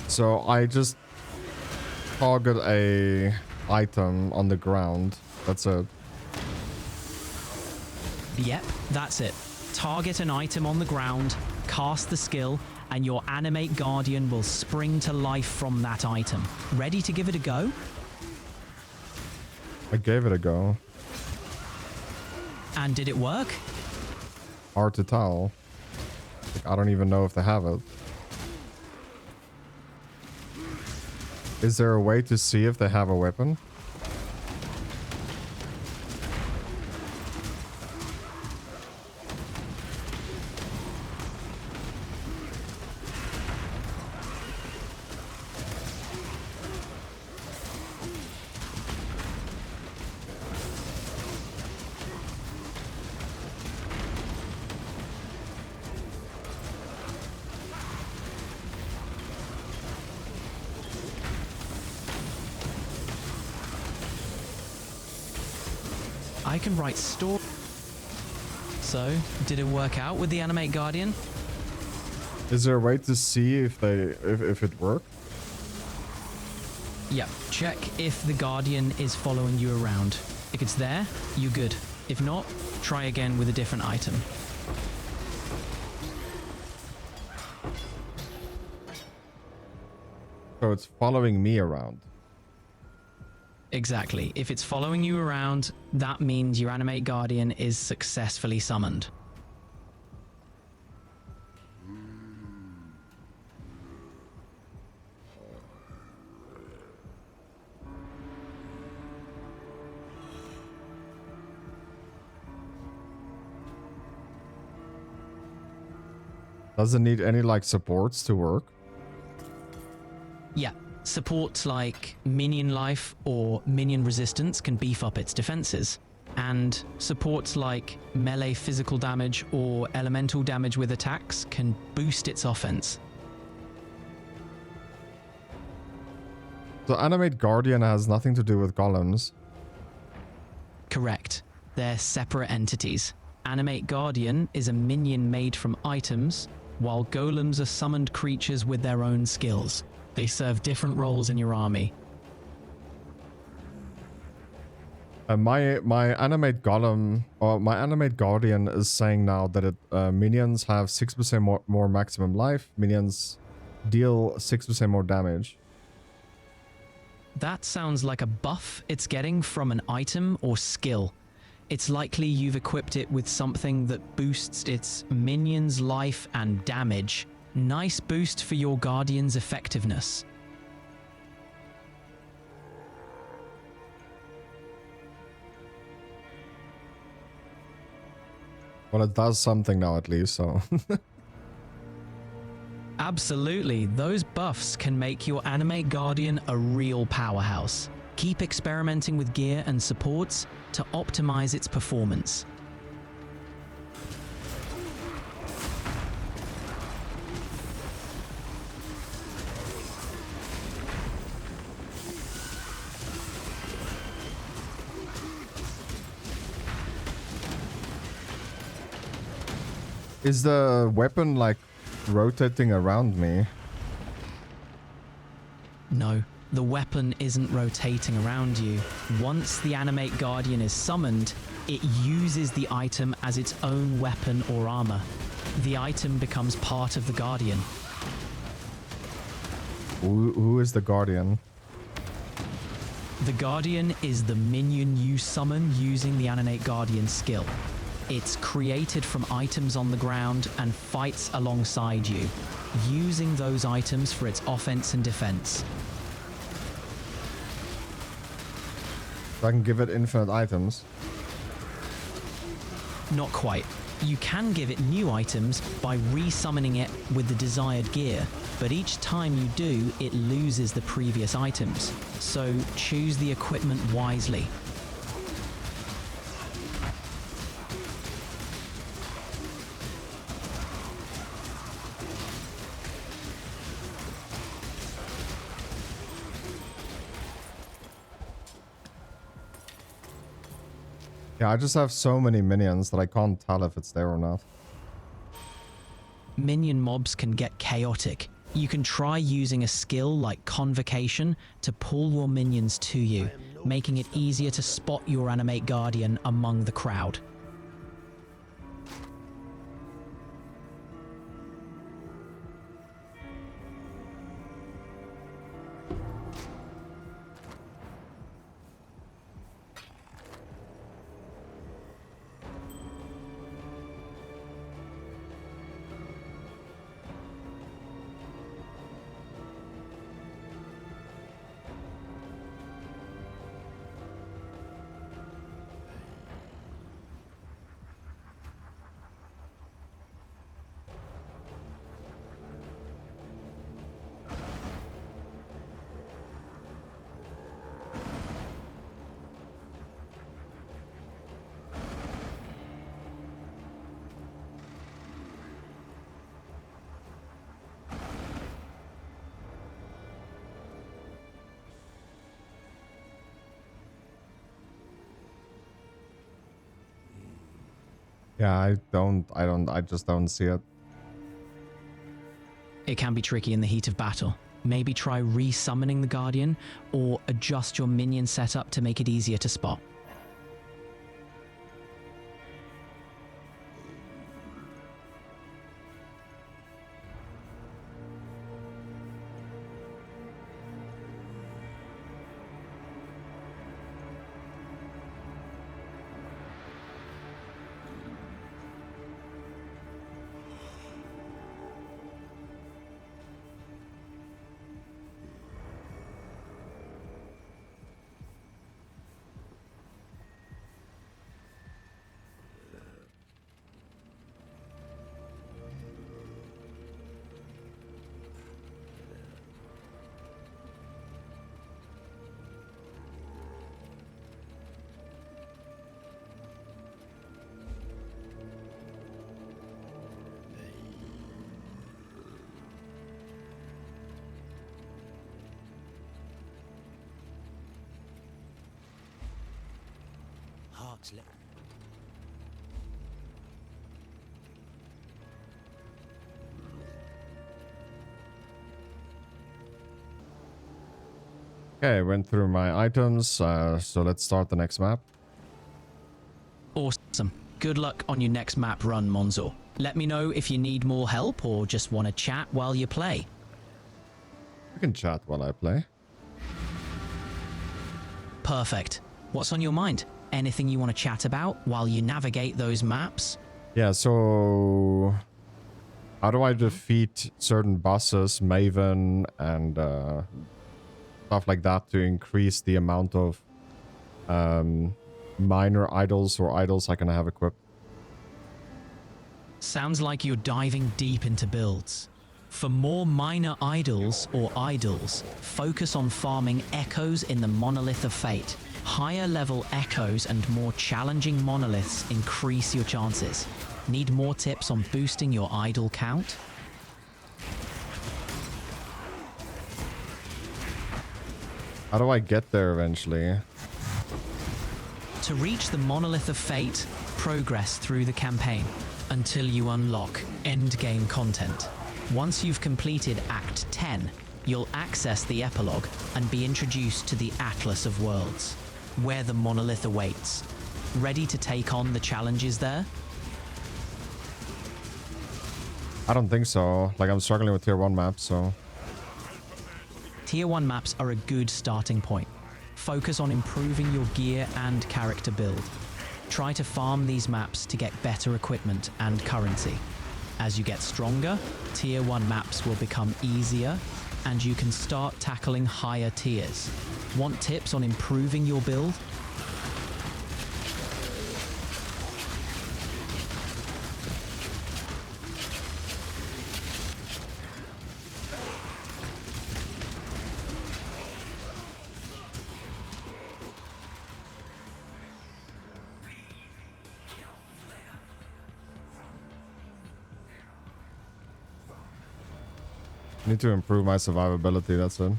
So I just target a item on the ground. That's it. Yep, that's it. Target an item on the ground, cast the skill, and your Animate Guardian will spring to life from that item. Ready to give it a go? I gave it a go. And did it work? Hard to tell. Like, I don't even know if they have it. Is there a way to see if they have a weapon? I can write story. So, did it work out with the Animate Guardian? Is there a way to see if it worked? Yep, check if the Guardian is following you around. If it's there, you're good. If not, try again with a different item. So it's following me around. Exactly. If it's following you around, that means your Animate Guardian is successfully summoned. Does it need any like supports to work? Yeah. Supports like minion life or minion resistance can beef up its defenses, and supports like melee physical damage or elemental damage with attacks can boost its offense. So Animate Guardian has nothing to do with golems. Correct. They're separate entities. Animate Guardian is a minion made from items, while golems are summoned creatures with their own skills. They serve different roles in your army. My animate golem or my animate guardian is saying now that it minions have 6% more maximum life. Minions deal 6% more damage. That sounds like a buff it's getting from an item or skill. It's likely you've equipped it with something that boosts its minions' life and damage. Nice boost for your Guardian's effectiveness. Well, it does something now at least, so... Absolutely, those buffs can make your Animate Guardian a real powerhouse. Keep experimenting with gear and supports to optimize its performance. Is the weapon like rotating around me? No, the weapon isn't rotating around you. Once the Animate Guardian is summoned, it uses the item as its own weapon or armor. The item becomes part of the Guardian. Who is the guardian? The Guardian is the minion you summon using the Animate Guardian skill. It's created from items on the ground and fights alongside you, using those items for its offense and defense. So I can give it infinite items. Not quite. You can give it new items by resummoning it with the desired gear, but each time you do, it loses the previous items. So choose the equipment wisely. Yeah, I just have so many minions that I can't tell if it's there or not. Minion mobs can get chaotic. You can try using a skill like Convocation to pull your minions to you, making it easier to spot your Animate Guardian among the crowd. Yeah, I just don't see it. It can be tricky in the heat of battle. Maybe try re-summoning the Guardian, or adjust your minion setup to make it easier to spot. Okay, went through my items, so let's start the next map. Awesome. Good luck on your next map run, Monzor. Let me know if you need more help or just want to chat while you play. We can chat while I play. Perfect. What's on your mind? Anything you want to chat about while you navigate those maps? Yeah, so how do I defeat certain bosses, Maven, and stuff like that to increase the amount of minor idols or idols I can have equipped? Sounds like you're diving deep into builds. For more minor idols or idols, focus on farming echoes in the Monolith of Fate. Higher level echoes and more challenging monoliths increase your chances. Need more tips on boosting your idol count? How do I get there eventually? To reach the Monolith of Fate, progress through the campaign until you unlock endgame content. Once you've completed Act 10, you'll access the epilogue and be introduced to the Atlas of Worlds, where the Monolith awaits. Ready to take on the challenges there? I don't think so. Like, I'm struggling with tier 1 maps, so... Tier 1 maps are a good starting point. Focus on improving your gear and character build. Try to farm these maps to get better equipment and currency. As you get stronger, Tier 1 maps will become easier, and you can start tackling higher tiers. Want tips on improving your build? Need to improve my survivability, that's it.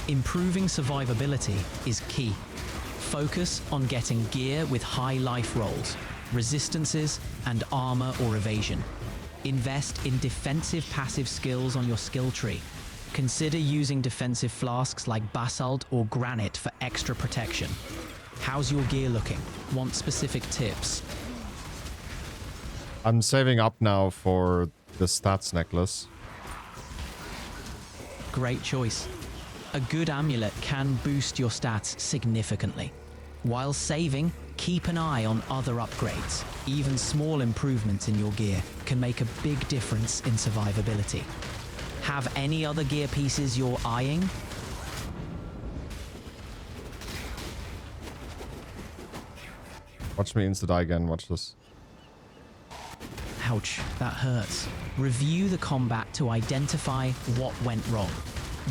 Improving survivability is key. Focus on getting gear with high life rolls, resistances, and armor or evasion. Invest in defensive passive skills on your skill tree. Consider using defensive flasks like basalt or granite for extra protection. How's your gear looking? Want specific tips? I'm saving up now for the stats necklace. Great choice. A good amulet can boost your stats significantly. While saving, keep an eye on other upgrades. Even small improvements in your gear can make a big difference in survivability. Have any other gear pieces you're eyeing? Watch me insta-die again, watch this. Ouch, that hurts. Review the combat to identify what went wrong.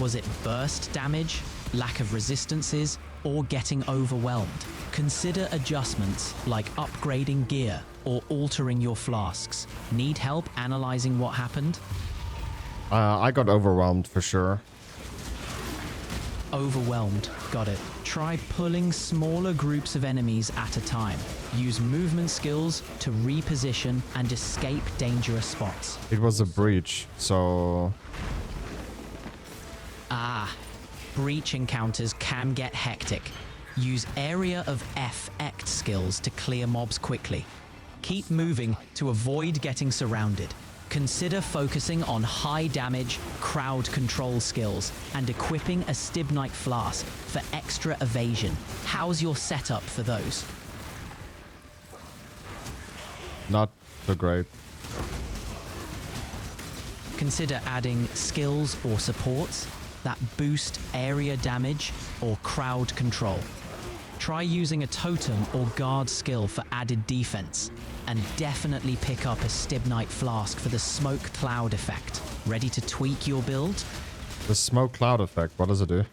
Was it burst damage, lack of resistances, or getting overwhelmed? Consider adjustments like upgrading gear or altering your flasks. Need help analyzing what happened? I got overwhelmed for sure. Overwhelmed, got it. Try pulling smaller groups of enemies at a time. Use movement skills to reposition and escape dangerous spots. It was a breach, so... Breach encounters can get hectic. Use area of effect skills to clear mobs quickly. Keep moving to avoid getting surrounded. Consider focusing on high damage, crowd control skills, and equipping a Stibnite Flask for extra evasion. How's your setup for those? Not so great. Consider adding skills or supports that boost area damage or crowd control. Try using a totem or guard skill for added defense, and definitely pick up a Stibnite Flask for the smoke cloud effect. Ready to tweak your build? The smoke cloud effect, what does it do?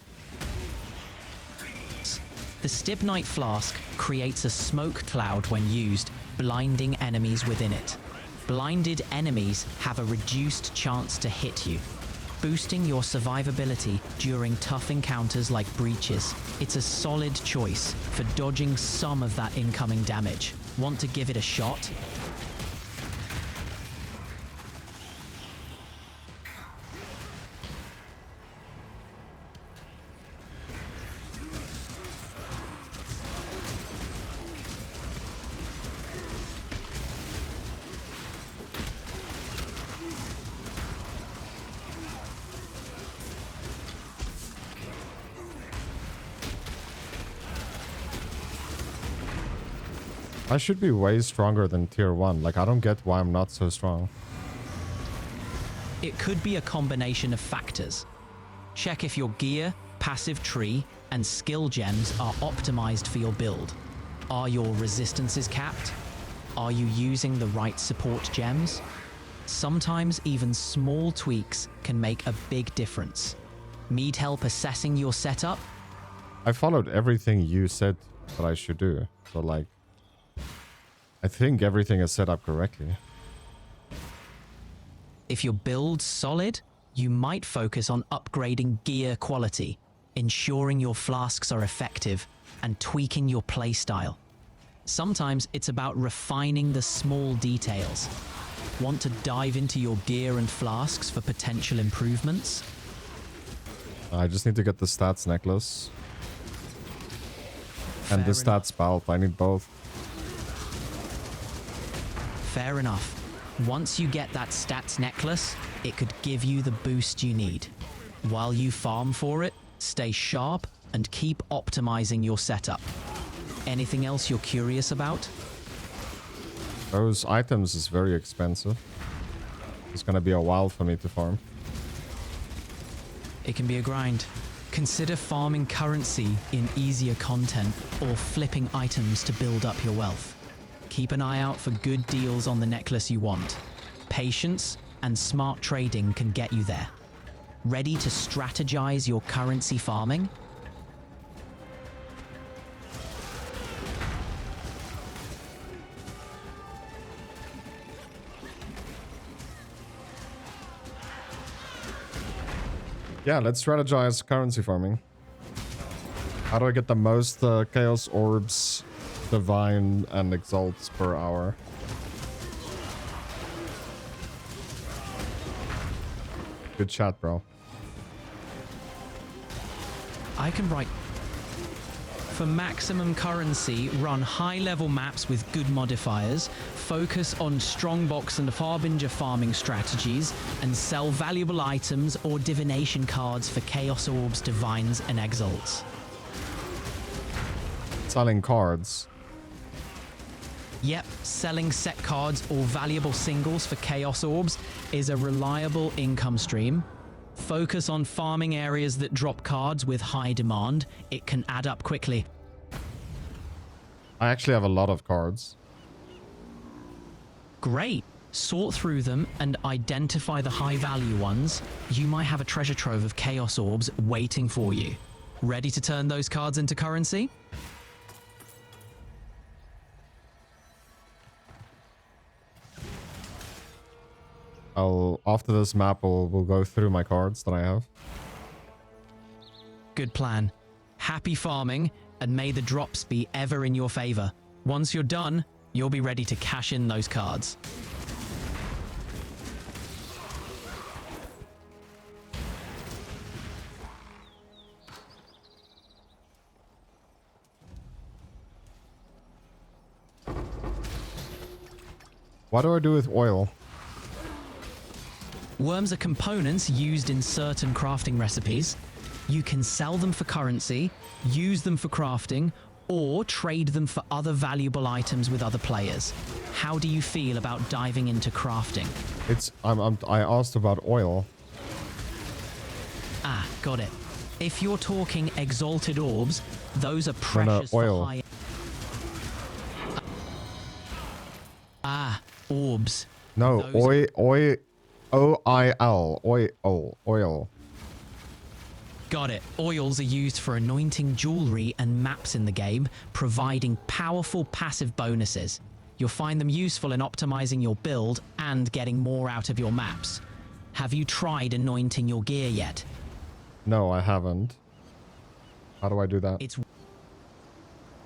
The Stibnite Flask creates a smoke cloud when used, blinding enemies within it. Blinded enemies have a reduced chance to hit you, boosting your survivability during tough encounters like breaches. It's a solid choice for dodging some of that incoming damage. Want to give it a shot? I should be way stronger than tier 1. Like, I don't get why I'm not so strong. It could be a combination of factors. Check if your gear, passive tree, and skill gems are optimized for your build. Are your resistances capped? Are you using the right support gems? Sometimes even small tweaks can make a big difference. Need help assessing your setup? I followed everything you said that I should do. So, like, I think everything is set up correctly. If your build's solid, you might focus on upgrading gear quality, ensuring your flasks are effective, and tweaking your playstyle. Sometimes it's about refining the small details. Want to dive into your gear and flasks for potential improvements? I just need to get the stats necklace. And the stats belt. I need both. Fair enough. Once you get that stats necklace, it could give you the boost you need. While you farm for it, stay sharp and keep optimizing your setup. Anything else you're curious about? Those items is very expensive. It's gonna be a while for me to farm. It can be a grind. Consider farming currency in easier content or flipping items to build up your wealth. Keep an eye out for good deals on the necklace you want. Patience and smart trading can get you there. Ready to strategize your currency farming? Yeah, let's strategize currency farming. How do I get the most Chaos Orbs, Divine, and Exalts per hour? Good chat, bro. I can write. For maximum currency, run high-level maps with good modifiers, focus on strongbox and harbinger farming strategies, and sell valuable items or divination cards for Chaos Orbs, Divines, and Exalts. Selling cards. Yep, selling set cards or valuable singles for Chaos Orbs is a reliable income stream. Focus on farming areas that drop cards with high demand. It can add up quickly. I actually have a lot of cards. Great. Sort through them and identify the high value ones. You might have a treasure trove of Chaos Orbs waiting for you. Ready to turn those cards into currency? After this map, we'll go through my cards that I have. Good plan. Happy farming, and may the drops be ever in your favor. Once you're done, you'll be ready to cash in those cards. What do I do with oil? Worms are components used in certain crafting recipes. You can sell them for currency, use them for crafting, or trade them for other valuable items with other players. How do you feel about diving into crafting? I asked about oil. Ah, got it. If you're talking exalted orbs, those are precious oil. for high... Ah, orbs. No, Those oil. Got it. Oils are used for anointing jewelry and maps in the game, providing powerful passive bonuses. You'll find them useful in optimizing your build and getting more out of your maps. Have you tried anointing your gear yet? No, I haven't. How do I do that?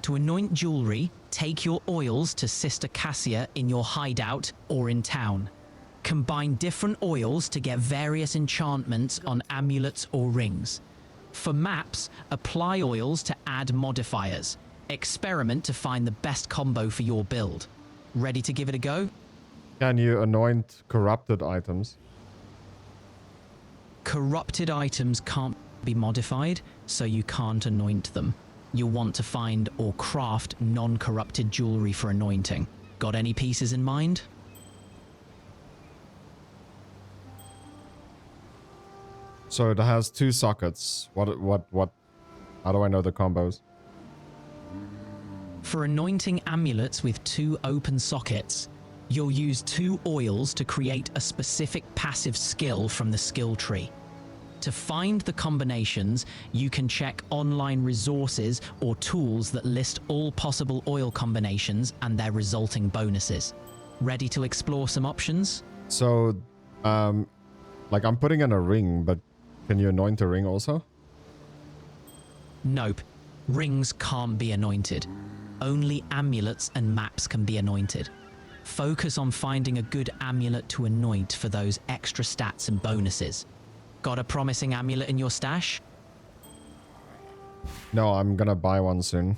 To anoint jewelry, take your oils to Sister Cassia in your hideout or in town. Combine different oils to get various enchantments on amulets or rings. For maps, apply oils to add modifiers. Experiment to find the best combo for your build. Ready to give it a go? Can you anoint corrupted items? Corrupted items can't be modified, so you can't anoint them. You'll want to find or craft non-corrupted jewelry for anointing. Got any pieces in mind? So it has two sockets. What? How do I know the combos? For anointing amulets with two open sockets, you'll use two oils to create a specific passive skill from the skill tree. To find the combinations, you can check online resources or tools that list all possible oil combinations and their resulting bonuses. Ready to explore some options? So, like I'm putting in a ring, but can you anoint a ring also? Nope. Rings can't be anointed. Only amulets and maps can be anointed. Focus on finding a good amulet to anoint for those extra stats and bonuses. Got a promising amulet in your stash? No, I'm gonna buy one soon.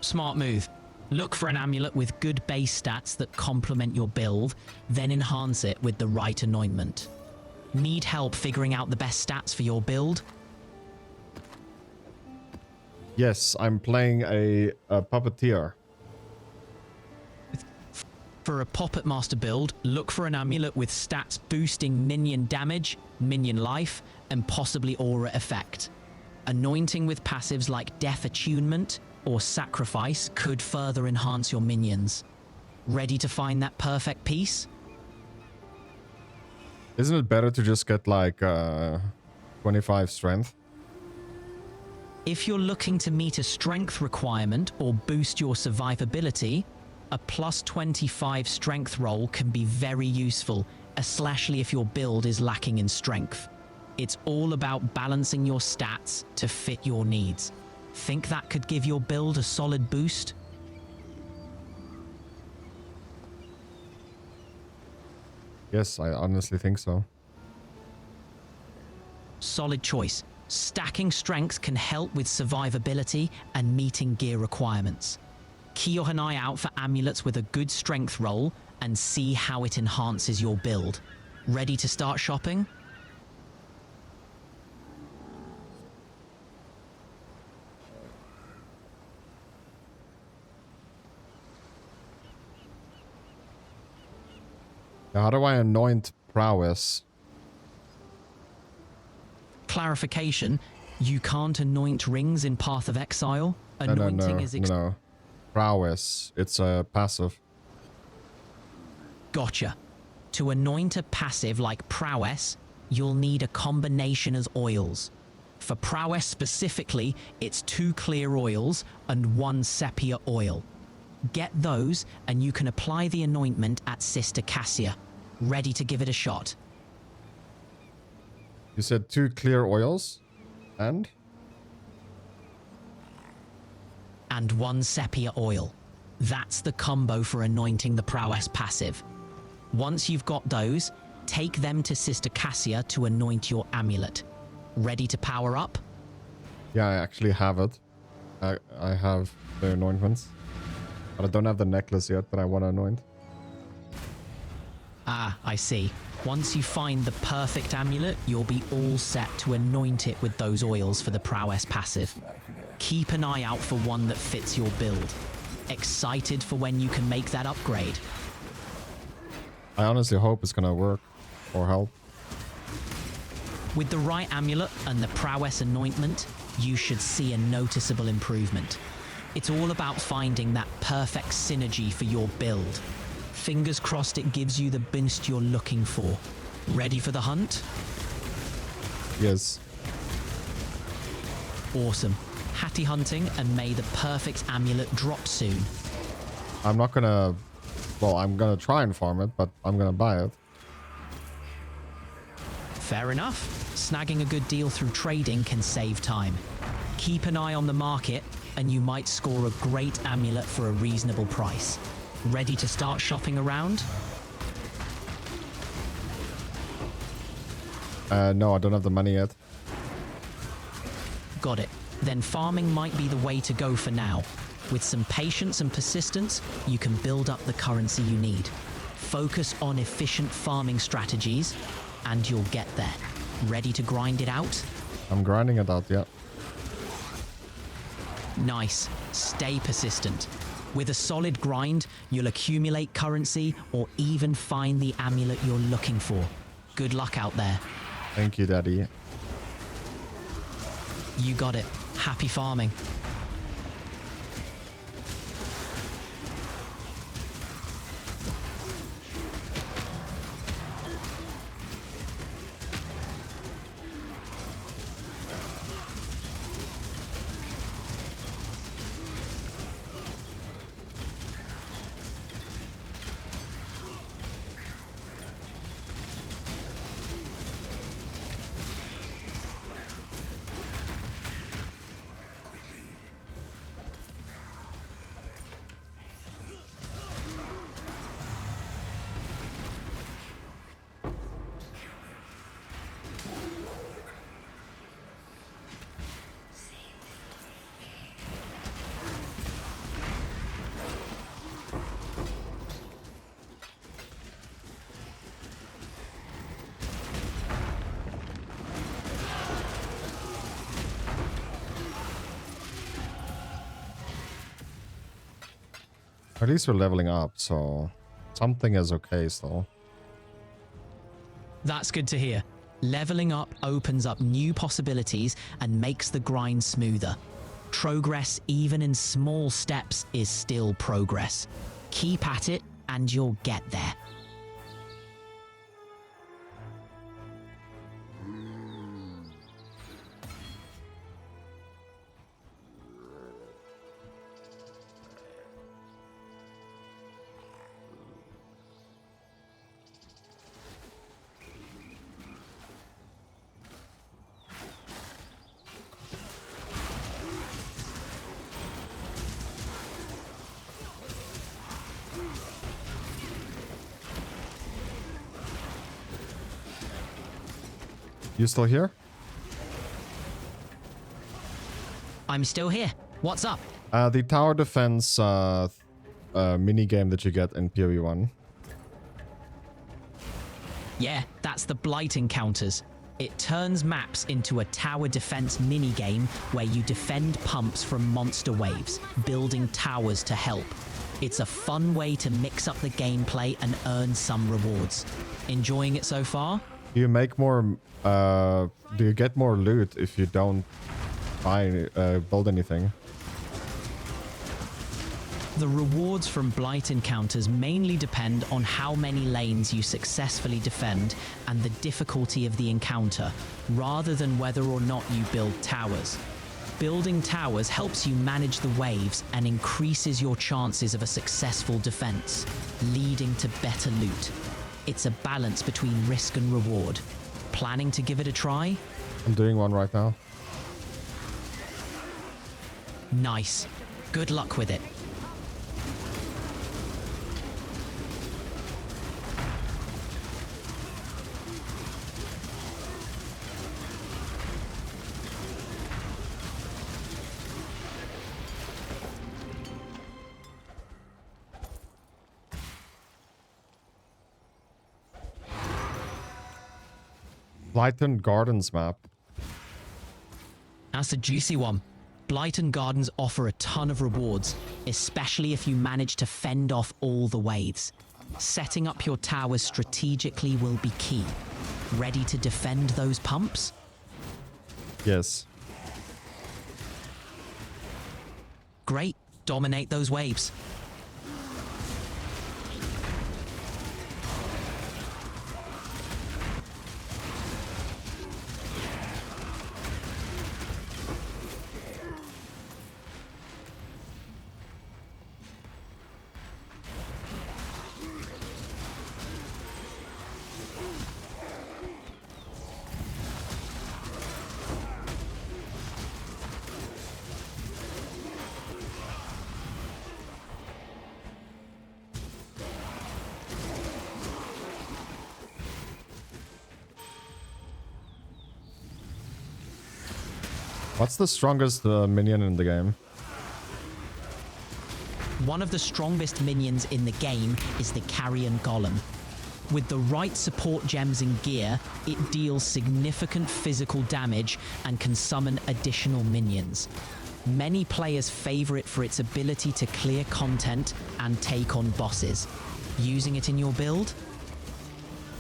Smart move. Look for an amulet with good base stats that complement your build, then enhance it with the right anointment. Need help figuring out the best stats for your build? Yes, I'm playing a puppeteer. For a PoE1 build, look for an amulet with stats boosting minion damage, minion life, and possibly aura effect. Anointing with passives like Death Attunement or Sacrifice could further enhance your minions. Ready to find that perfect piece? Isn't it better to just get like 25 strength? If you're looking to meet a strength requirement or boost your survivability, a plus 25 strength roll can be very useful, especially if your build is lacking in strength. It's all about balancing your stats to fit your needs. Think that could give your build a solid boost? Yes, I honestly think so. Solid choice. Stacking strength can help with survivability and meeting gear requirements. Keep an eye out for amulets with a good strength roll and see how it enhances your build. Ready to start shopping? Now, how do I anoint prowess? Clarification, you can't anoint rings in Path of Exile. Anointing is no. Prowess. It's a passive. Gotcha. To anoint a passive like Prowess, you'll need a combination of oils. For Prowess specifically, it's 2 clear oils and 1 sepia oil. Get those and you can apply the anointment at Sister Cassia. Ready to give it a shot. You said 2 clear oils? And 1 sepia oil. That's the combo for anointing the Prowess passive. Once you've got those, take them to Sister Cassia to anoint your amulet. Ready to power up? Yeah, I actually have it. I have the anointments. But I don't have the necklace yet that I want to anoint. Ah, I see. Once you find the perfect amulet, you'll be all set to anoint it with those oils for the Prowess passive. Keep an eye out for one that fits your build. Excited for when you can make that upgrade? I honestly hope it's gonna work or help. With the right amulet and the Prowess anointment, you should see a noticeable improvement. It's all about finding that perfect synergy for your build. Fingers crossed it gives you the boost you're looking for. Ready for the hunt? Yes. Awesome. Happy hunting, and may the perfect amulet drop soon. I'm not gonna... Well, I'm gonna try and farm it, but I'm gonna buy it. Fair enough. Snagging a good deal through trading can save time. Keep an eye on the market, and you might score a great amulet for a reasonable price. Ready to start shopping around? No, I don't have the money yet. Got it. Then farming might be the way to go for now. With some patience and persistence, you can build up the currency you need. Focus on efficient farming strategies, and you'll get there. Ready to grind it out? I'm grinding it out, yeah. Nice. Stay persistent. With a solid grind, you'll accumulate currency or even find the amulet you're looking for. Good luck out there. Thank you, Daddy. You got it. Happy farming. At least we're leveling up, so something is okay still. That's good to hear. Leveling up opens up new possibilities and makes the grind smoother. Progress, even in small steps, is still progress. Keep at it and you'll get there. You still here? I'm still here. What's up? The tower defense mini game that you get in PoE1. Yeah, that's the Blight Encounters. It turns maps into a tower defense minigame where you defend pumps from monster waves, building towers to help. It's a fun way to mix up the gameplay and earn some rewards. Enjoying it so far? Do you make more, do you get more loot if you don't build anything? The rewards from Blight Encounters mainly depend on how many lanes you successfully defend and the difficulty of the encounter, rather than whether or not you build towers. Building towers helps you manage the waves and increases your chances of a successful defense, leading to better loot. It's a balance between risk and reward. Planning to give it a try? I'm doing one right now. Nice. Good luck with it. Blighton Gardens map. That's a juicy one. Blighton Gardens offer a ton of rewards, especially if you manage to fend off all the waves. Setting up your towers strategically will be key. Ready to defend those pumps? Yes. Great. Dominate those waves. What's the strongest minion in the game? One of the strongest minions in the game is the Carrion Golem. With the right support gems and gear, it deals significant physical damage and can summon additional minions. Many players favor it for its ability to clear content and take on bosses. Using it in your build?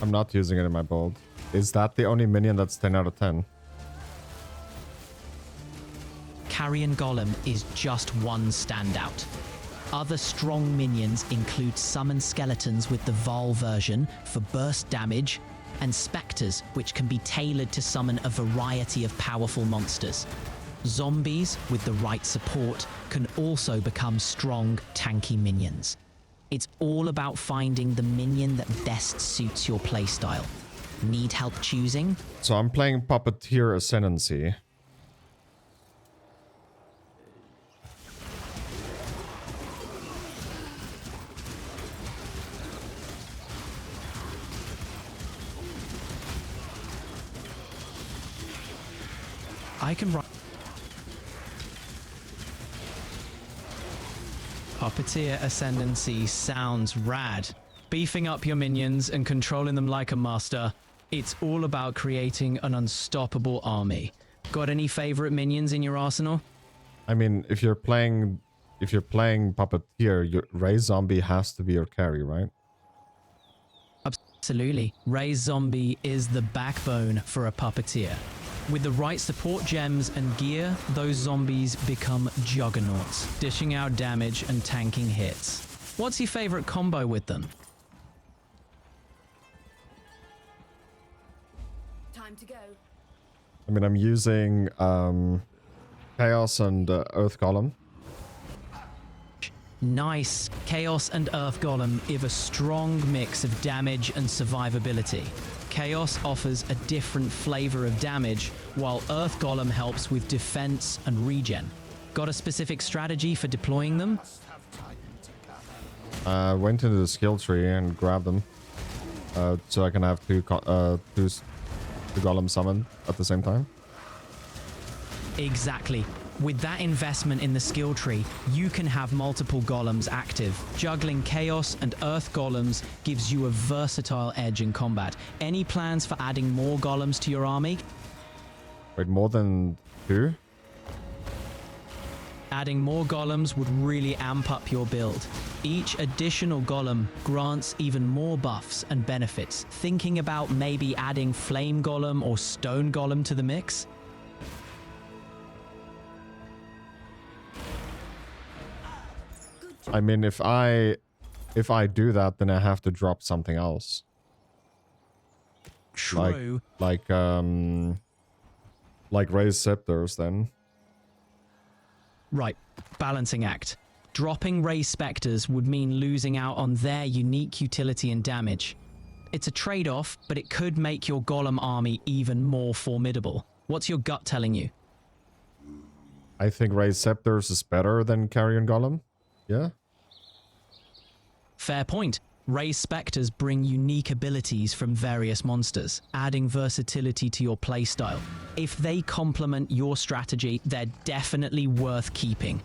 I'm not using it in my build. Is that the only minion that's 10 out of 10? Carrion Golem is just one standout. Other strong minions include summon skeletons with the Vol version for burst damage, and specters, which can be tailored to summon a variety of powerful monsters. Zombies, with the right support, can also become strong, tanky minions. It's all about finding the minion that best suits your playstyle. Need help choosing? So I'm playing Puppeteer Ascendancy. I can run. Puppeteer Ascendancy sounds rad. Beefing up your minions and controlling them like a master, it's all about creating an unstoppable army. Got any favorite minions in your arsenal? I mean, if you're playing Puppeteer, your Ray Zombie has to be your carry, right? Absolutely. Ray's Zombie is the backbone for a Puppeteer. With the right support gems and gear, those zombies become juggernauts, dishing out damage and tanking hits. What's your favorite combo with them? Time to go. I mean, I'm using Chaos and Earth Golem. Nice. Chaos and Earth Golem give a strong mix of damage and survivability. Chaos offers a different flavor of damage, while Earth Golem helps with defense and regen. Got a specific strategy for deploying them? Went into the skill tree and grabbed them. So I can have two the golem summon at the same time. Exactly. With that investment in the skill tree, you can have multiple golems active. Juggling chaos and earth golems gives you a versatile edge in combat. Any plans for adding more golems to your army? Wait, more than 2? Adding more golems would really amp up your build. Each additional golem grants even more buffs and benefits. Thinking about maybe adding flame golem or stone golem to the mix? I mean, if I do that, then I have to drop something else. True. Like raised scepters then. Right, balancing act. Dropping Ray Spectres would mean losing out on their unique utility and damage. It's a trade-off, but it could make your golem army even more formidable. What's your gut telling you? I think raised scepters is better than carrion golem. Yeah. Fair point. Ray Spectres bring unique abilities from various monsters, adding versatility to your playstyle. If they complement your strategy, they're definitely worth keeping.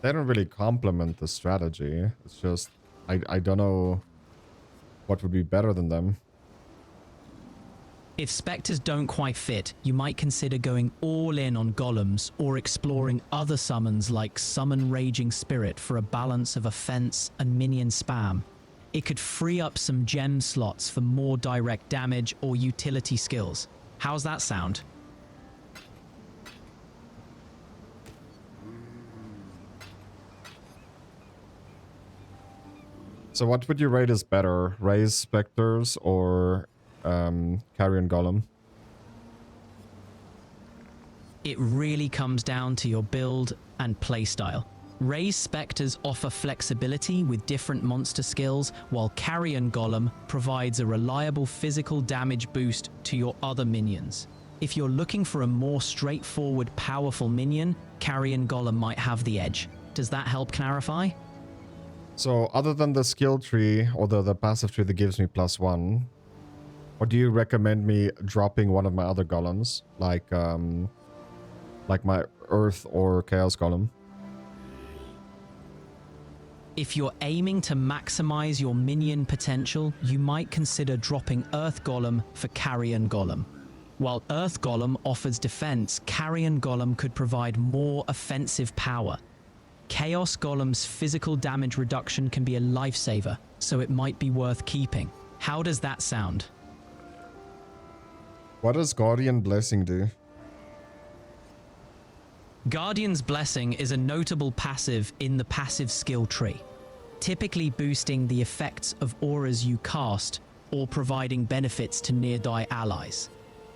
They don't really complement the strategy. It's just, I don't know what would be better than them. If Spectres don't quite fit, you might consider going all in on golems or exploring other summons like Summon Raging Spirit for a balance of offense and minion spam. It could free up some gem slots for more direct damage or utility skills. How's that sound? So what would you rate as better? Raise specters or carrion golem? It really comes down to your build and playstyle. Raise Spectres offer flexibility with different monster skills, while Carrion Golem provides a reliable physical damage boost to your other minions. If you're looking for a more straightforward, powerful minion, Carrion Golem might have the edge. Does that help clarify? So other than the skill tree or the passive tree that gives me +1, or do you recommend me dropping one of my other golems, like my Earth or Chaos Golem? If you're aiming to maximize your minion potential, you might consider dropping Earth Golem for Carrion Golem. While Earth Golem offers defense, Carrion Golem could provide more offensive power. Chaos Golem's physical damage reduction can be a lifesaver, so it might be worth keeping. How does that sound? What does Guardian Blessing do? Guardian's Blessing is a notable passive in the passive skill tree, typically boosting the effects of auras you cast or providing benefits to near-die allies.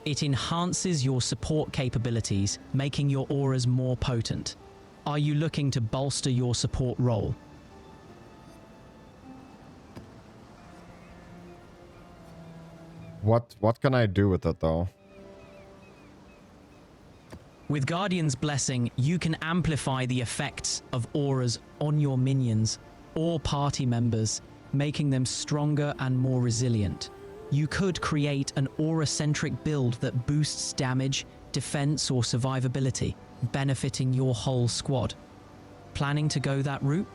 It enhances your support capabilities, making your auras more potent. Are you looking to bolster your support role? What can I do with it though? With Guardian's Blessing, you can amplify the effects of auras on your minions or party members, making them stronger and more resilient. You could create an aura-centric build that boosts damage, defense, or survivability, benefiting your whole squad. Planning to go that route?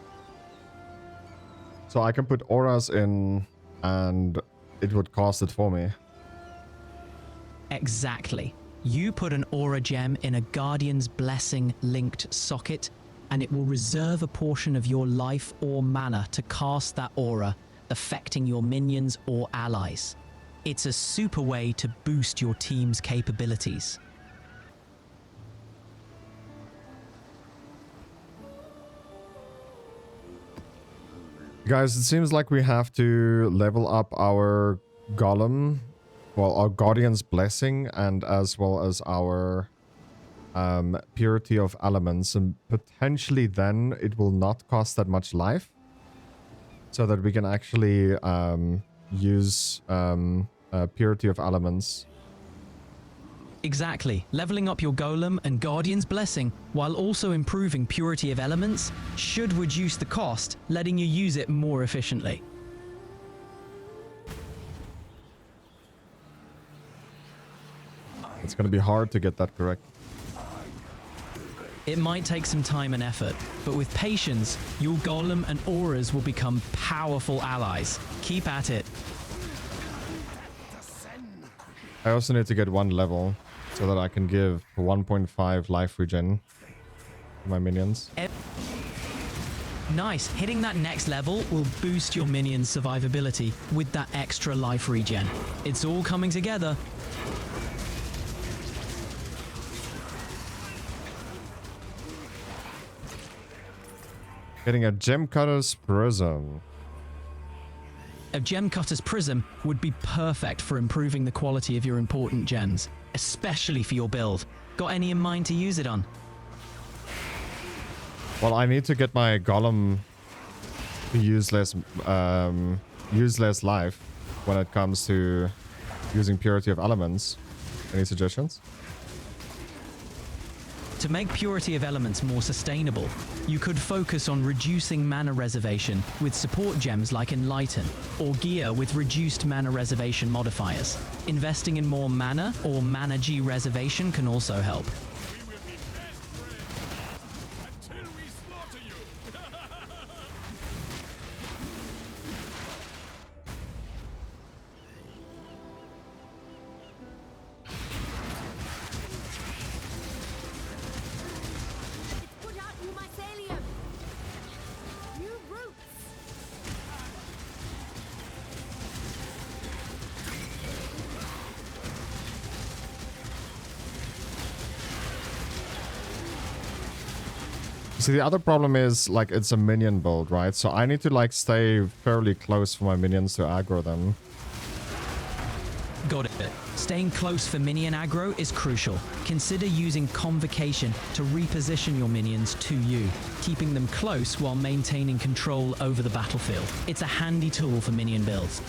So I can put auras in and it would cast it for me. Exactly. You put an aura gem in a Guardian's Blessing linked socket, and it will reserve a portion of your life or mana to cast that aura, affecting your minions or allies. It's a super way to boost your team's capabilities. Guys, it seems like we have to level up our golem, well, our Guardian's Blessing, and as well as our Purity of Elements, and potentially then it will not cost that much life, so that we can actually use Purity of Elements. Exactly. Leveling up your Golem and Guardian's Blessing, while also improving Purity of Elements, should reduce the cost, letting you use it more efficiently. It's gonna be hard to get that correct. It might take some time and effort, but with patience, your golem and auras will become powerful allies. Keep at it. I also need to get 1 level so that I can give 1.5 life regen to my minions. Nice. Hitting that next level will boost your minion's survivability with that extra life regen. It's all coming together. Getting a gem cutter's prism. A gem cutter's prism would be perfect for improving the quality of your important gems, especially for your build. Got any in mind to use it on? Well, I need to get my golem to use less life when it comes to using purity of elements. Any suggestions? To make purity of elements more sustainable, you could focus on reducing mana reservation with support gems like Enlighten, or gear with reduced mana reservation modifiers. Investing in more mana or mana G reservation can also help. See, the other problem is, like, it's a minion build, right? So I need to, like, stay fairly close for my minions to aggro them. Got it. Staying close for minion aggro is crucial. Consider using Convocation to reposition your minions to you, keeping them close while maintaining control over the battlefield. It's a handy tool for minion builds.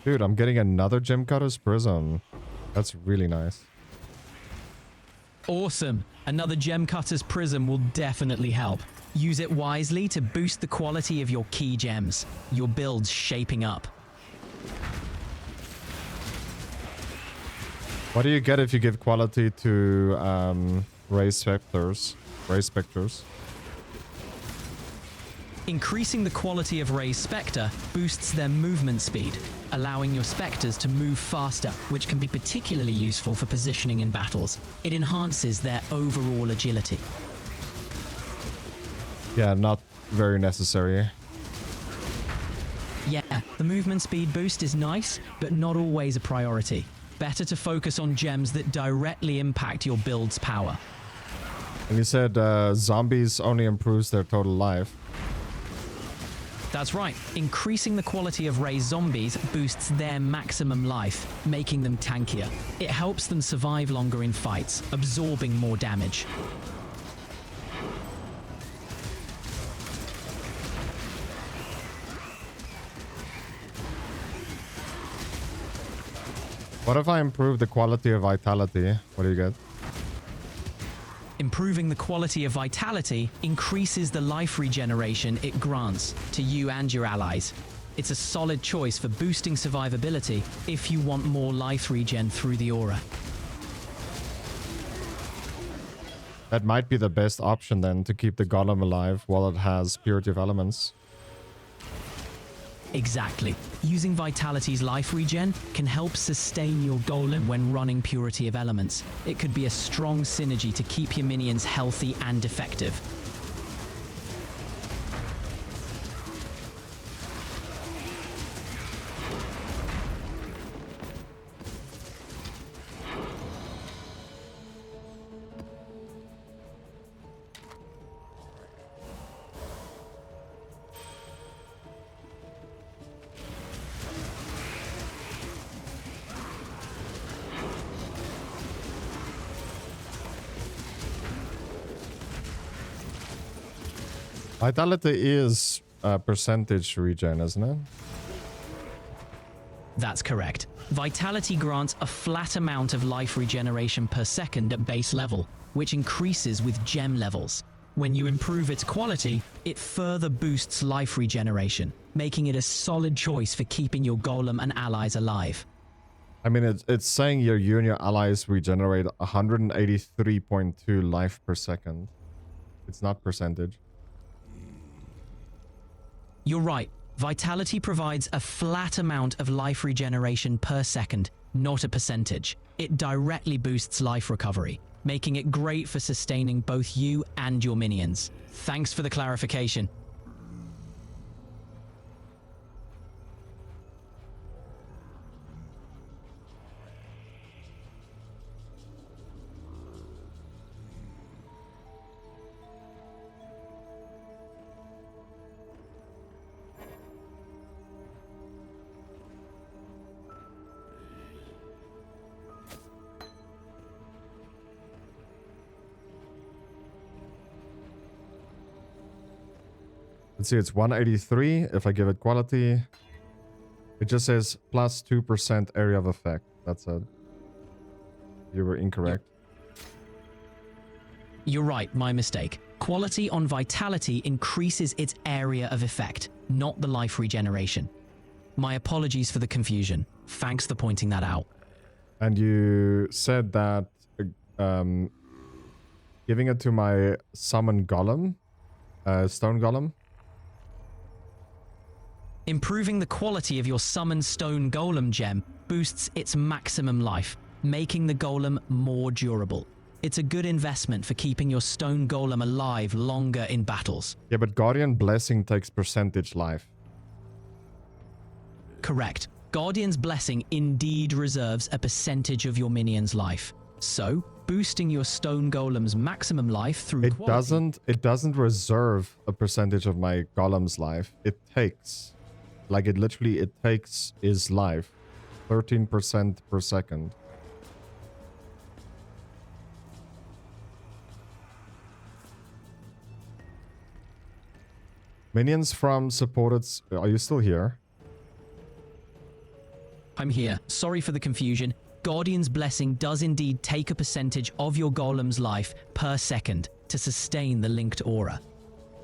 Dude, I'm getting another gem cutter's prism. That's really nice. Awesome. Another gem cutter's prism will definitely help. Use it wisely to boost the quality of your key gems. Your build's shaping up. What do you get if you give quality to raised specters? Increasing the quality of Ray's Spectre boosts their movement speed, allowing your Spectres to move faster, which can be particularly useful for positioning in battles. It enhances their overall agility. Yeah, not very necessary. Yeah, the movement speed boost is nice, but not always a priority. Better to focus on gems that directly impact your build's power. And you said zombies only improves their total life. That's right. Increasing the quality of Ray's zombies boosts their maximum life, making them tankier. It helps them survive longer in fights, absorbing more damage. What if I improve the quality of vitality? What do you get? Improving the quality of vitality increases the life regeneration it grants to you and your allies. It's a solid choice for boosting survivability if you want more life regen through the aura. That might be the best option then, to keep the golem alive while it has purity of elements. Exactly. Using Vitality's life regen can help sustain your golem when running Purity of Elements. It could be a strong synergy to keep your minions healthy and effective. Vitality is a percentage regen, isn't it? That's correct. Vitality grants a flat amount of life regeneration per second at base level, which increases with gem levels. When you improve its quality, it further boosts life regeneration, making it a solid choice for keeping your golem and allies alive. I mean, it's saying you and your allies regenerate 183.2 life per second. It's not percentage. You're right. Vitality provides a flat amount of life regeneration per second, not a percentage. It directly boosts life recovery, making it great for sustaining both you and your minions. Thanks for the clarification. Let's see, it's 183. If I give it quality, it just says plus 2% area of effect. That's it. You were incorrect. You're right, my mistake. Quality on vitality increases its area of effect, not the life regeneration. My apologies for the confusion. Thanks for pointing that out. And you said that giving it to my summon golem, stone golem. Improving the quality of your summoned stone golem gem boosts its maximum life, making the golem more durable. It's a good investment for keeping your stone golem alive longer in battles. Yeah, but Guardian Blessing takes percentage life. Correct. Guardian's Blessing indeed reserves a percentage of your minion's life. So, boosting your stone golem's maximum life through quality... It doesn't reserve a percentage of my golem's life. It takes. Like, it takes his life. 13% per second. Minions from supported... Are you still here? I'm here. Sorry for the confusion. Guardian's Blessing does indeed take a percentage of your golem's life per second to sustain the linked aura.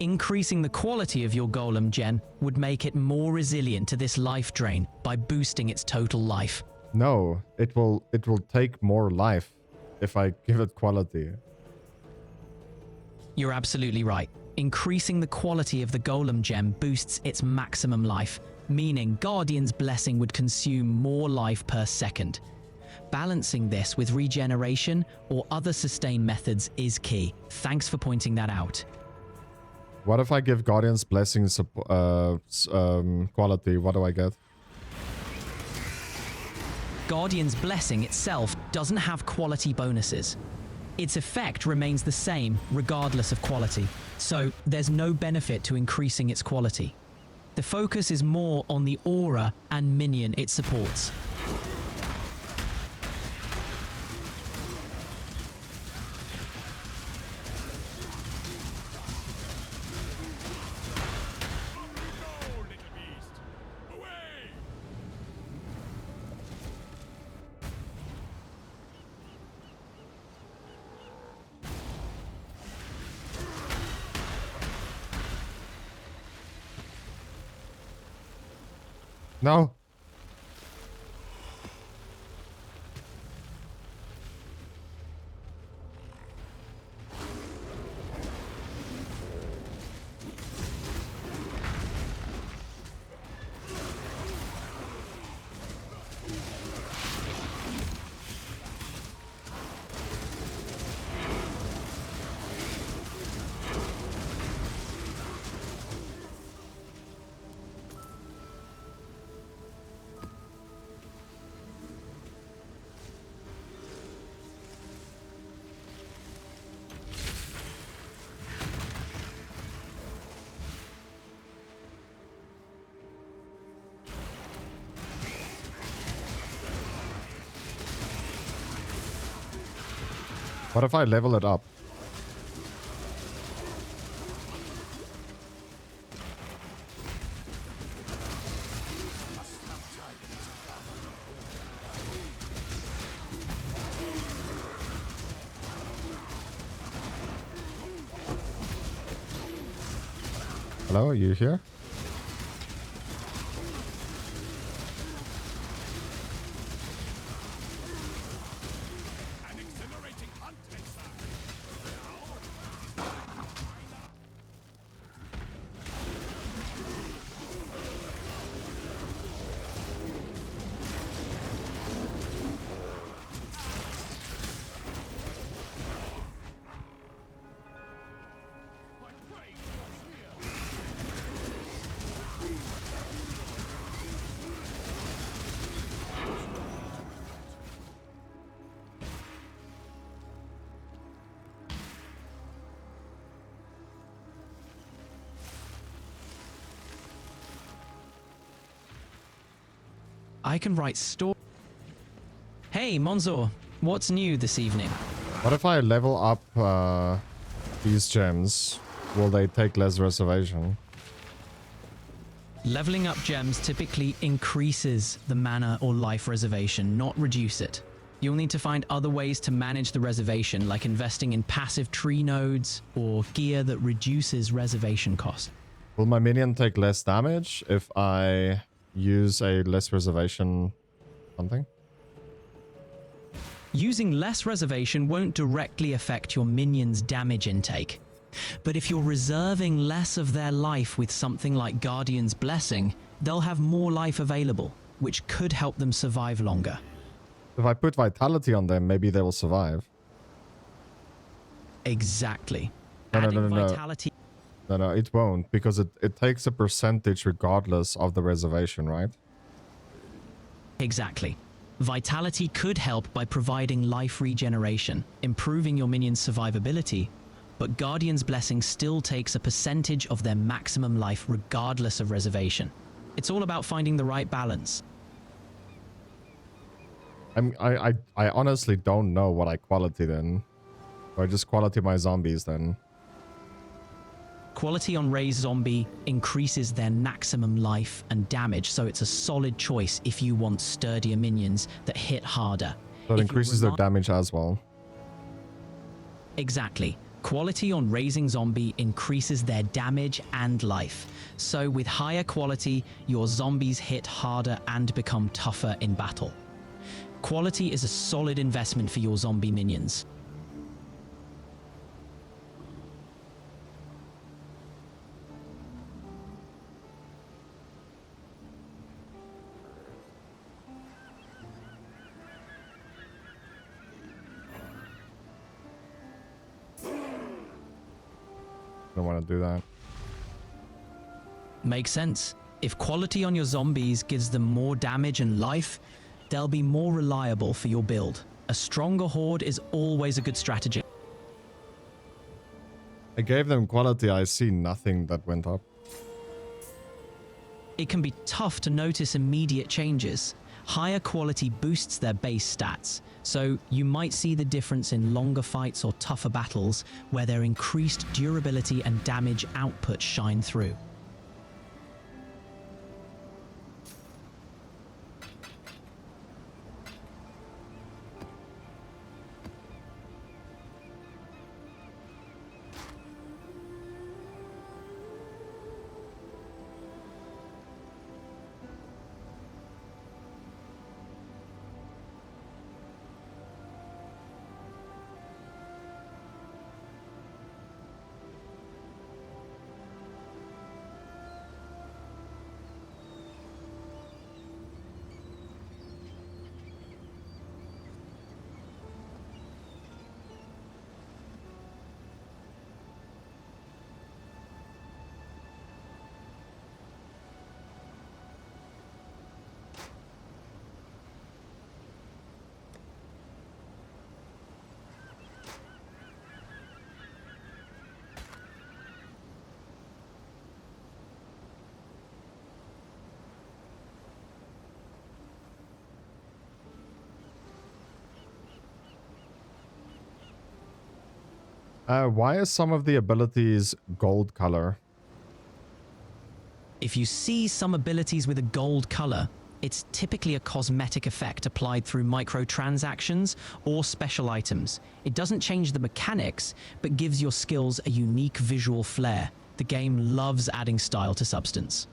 Increasing the quality of your golem gem would make it more resilient to this life drain by boosting its total life. No, it will take more life if I give it quality. You're absolutely right. Increasing the quality of the golem gem boosts its maximum life, meaning Guardian's Blessing would consume more life per second. Balancing this with regeneration or other sustain methods is key. Thanks for pointing that out. What if I give Guardian's Blessing quality? What do I get? Guardian's Blessing itself doesn't have quality bonuses. Its effect remains the same regardless of quality, so there's no benefit to increasing its quality. The focus is more on the aura and minion it supports. No. What if I level it up? Hello, are you here? I can write story. Hey, Monzor, what's new this evening? What if I level up these gems? Will they take less reservation? Leveling up gems typically increases the mana or life reservation, not reduce it. You'll need to find other ways to manage the reservation, like investing in passive tree nodes or gear that reduces reservation cost. Will my minion take less damage if I use a less reservation something? Using less reservation won't directly affect your minion's damage intake. But if you're reserving less of their life with something like Guardian's Blessing, they'll have more life available, which could help them survive longer. If I put Vitality on them, maybe they will survive. Exactly. No, Adding Vitality. No, it won't, because it takes a percentage regardless of the reservation, right? Exactly. Vitality could help by providing life regeneration, improving your minion's survivability, but Guardian's Blessing still takes a percentage of their maximum life regardless of reservation. It's all about finding the right balance. I honestly don't know what I quality then. Or I just quality my zombies then. Quality on Raised Zombie increases their maximum life and damage, so it's a solid choice if you want sturdier minions that hit harder. So it increases their damage as well. Exactly. Quality on Raising Zombie increases their damage and life. So with higher quality, your zombies hit harder and become tougher in battle. Quality is a solid investment for your zombie minions. Don't want to do that. Makes sense. If quality on your zombies gives them more damage and life, they'll be more reliable for your build. A stronger horde is always a good strategy. I gave them quality, I see nothing that went up. It can be tough to notice immediate changes. Higher quality boosts their base stats, so you might see the difference in longer fights or tougher battles where their increased durability and damage output shine through. Why is some of the abilities gold color? If you see some abilities with a gold color, it's typically a cosmetic effect applied through microtransactions or special items. It doesn't change the mechanics, but gives your skills a unique visual flair. The game loves adding style to substance.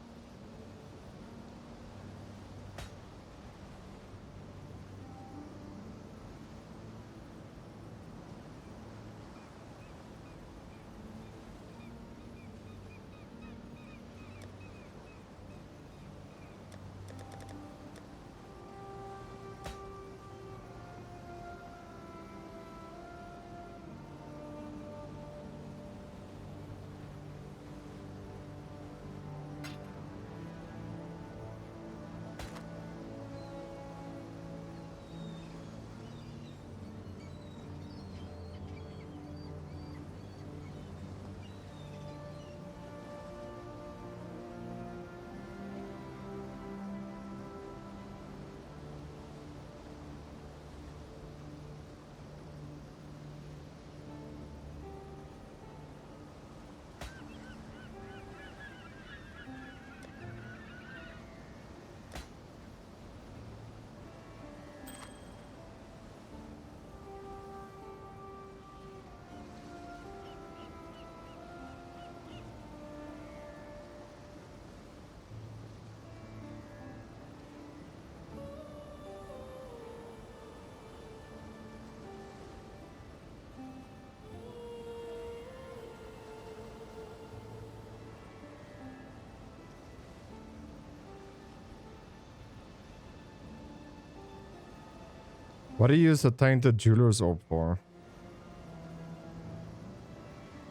What do you use a tainted jeweler's orb for?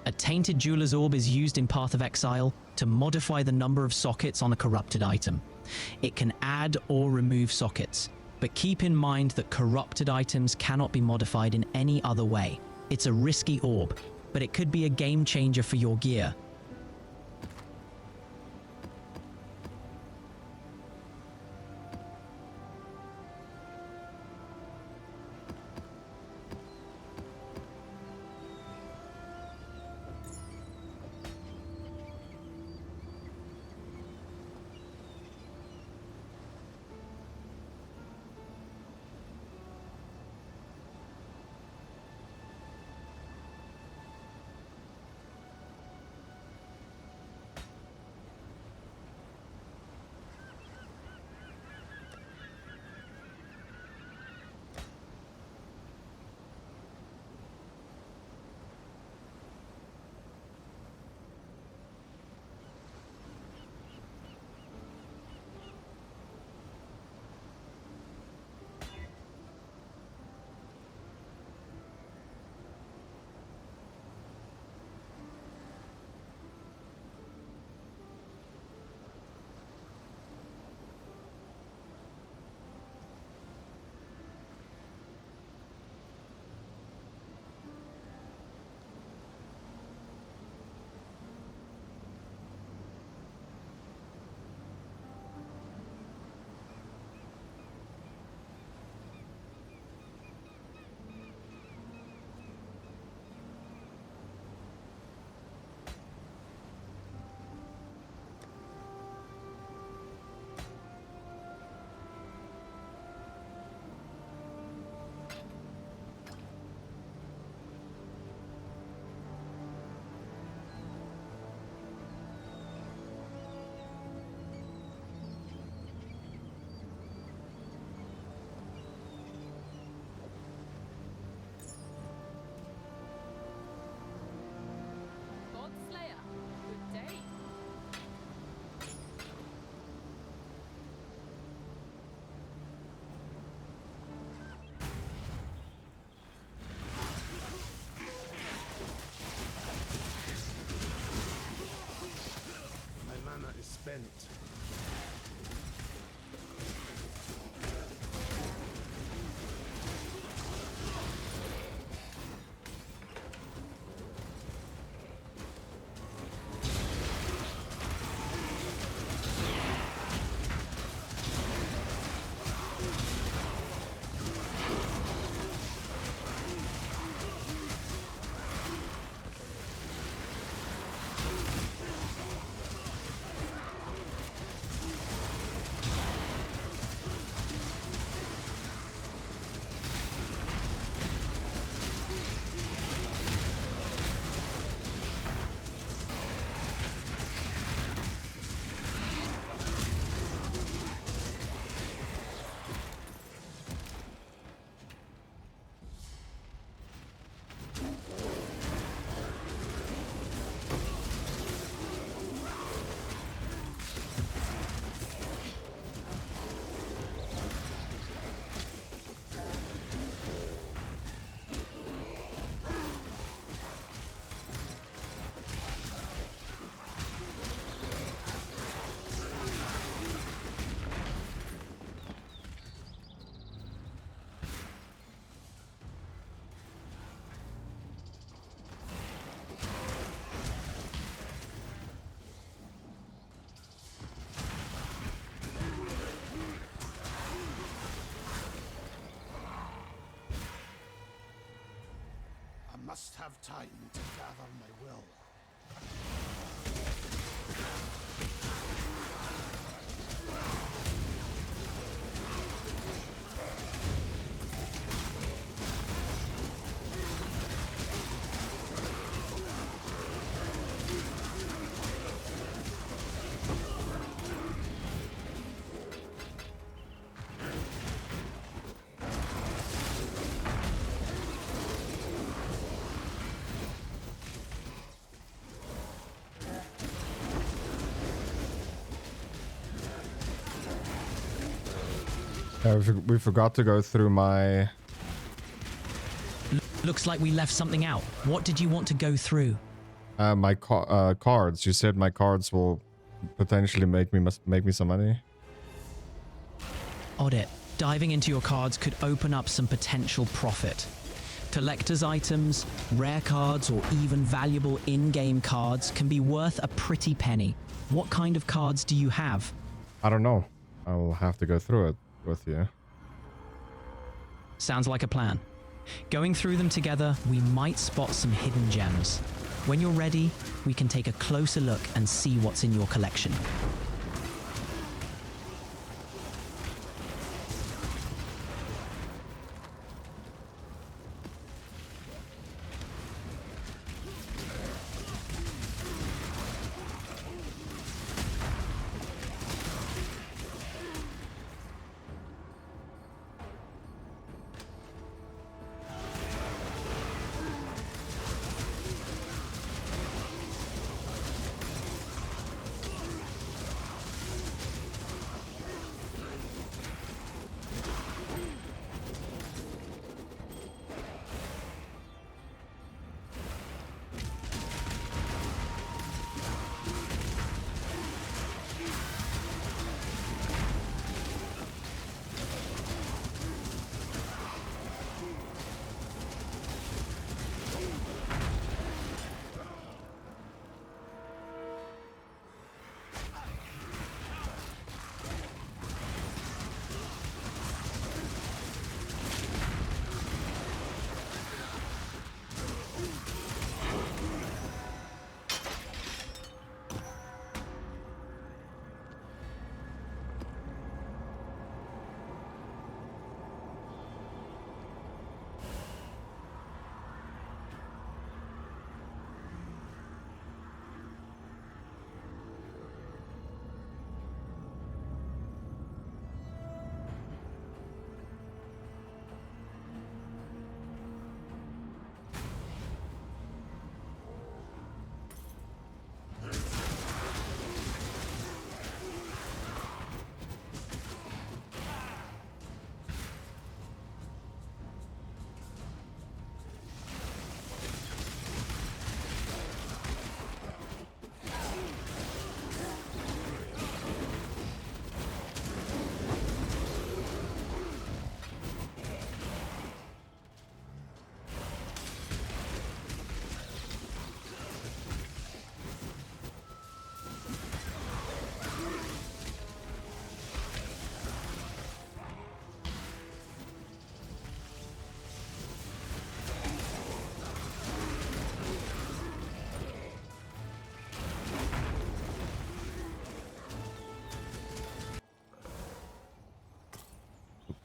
A tainted jeweler's orb is used in Path of Exile to modify the number of sockets on a corrupted item. It can add or remove sockets, but keep in mind that corrupted items cannot be modified in any other way. It's a risky orb, but it could be a game changer for your gear. Spent. must have time to gather my will. We forgot to go through my... Looks like we left something out. What did you want to go through? my cards. You said my cards will potentially make me some money. Audit. Diving into your cards could open up some potential profit. Collector's items, rare cards, or even valuable in-game cards can be worth a pretty penny. What kind of cards do you have? I don't know. I'll have to go through it with you. Sounds like a plan. Going through them together, we might spot some hidden gems. When you're ready, we can take a closer look and see what's in your collection.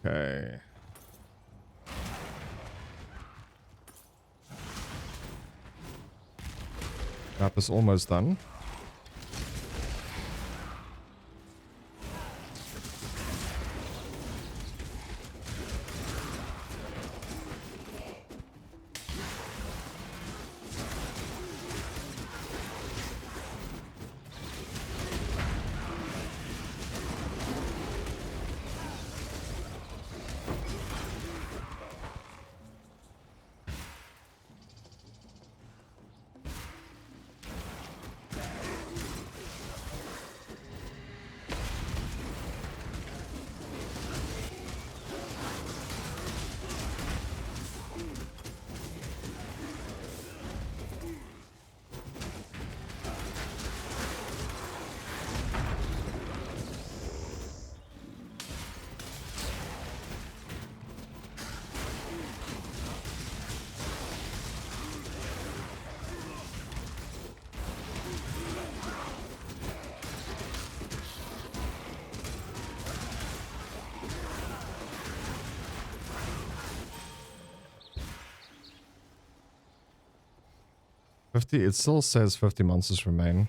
Okay. Map is almost done. 50, it still says 50 monsters remain.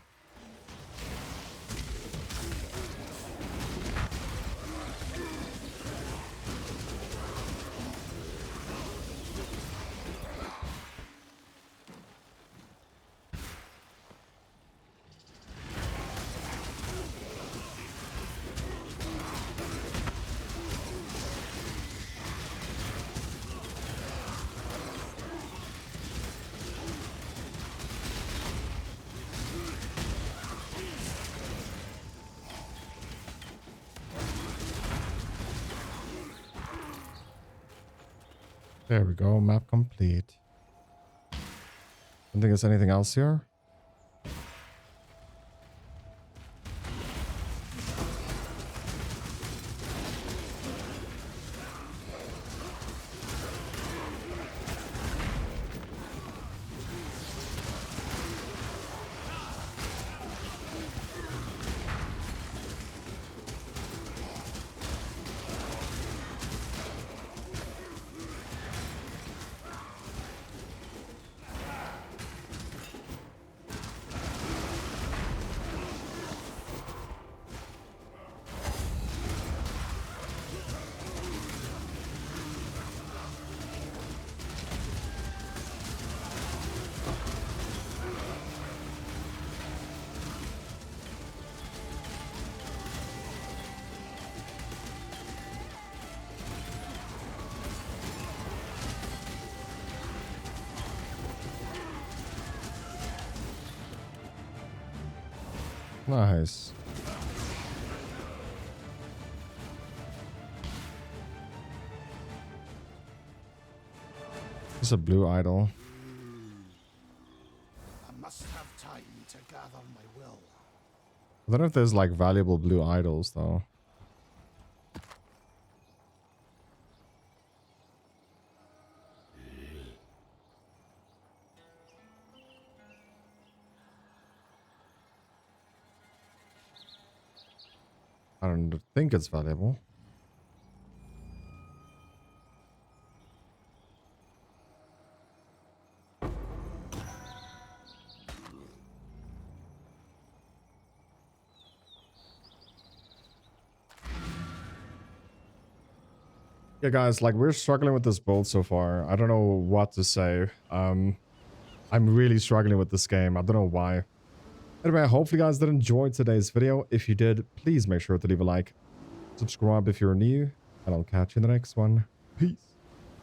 There we go, map complete. Don't think there's anything else here. Nice. It's a blue idol. I must have time to gather my will. I don't know if there's like valuable blue idols though. I don't think it's valuable. Yeah, guys, like we're struggling with this build so far. I don't know what to say. I'm really struggling with this game. I don't know why. Anyway, hopefully you guys did enjoy today's video. If you did, please make sure to leave a like, subscribe if you're new, and I'll catch you in the next one. Peace.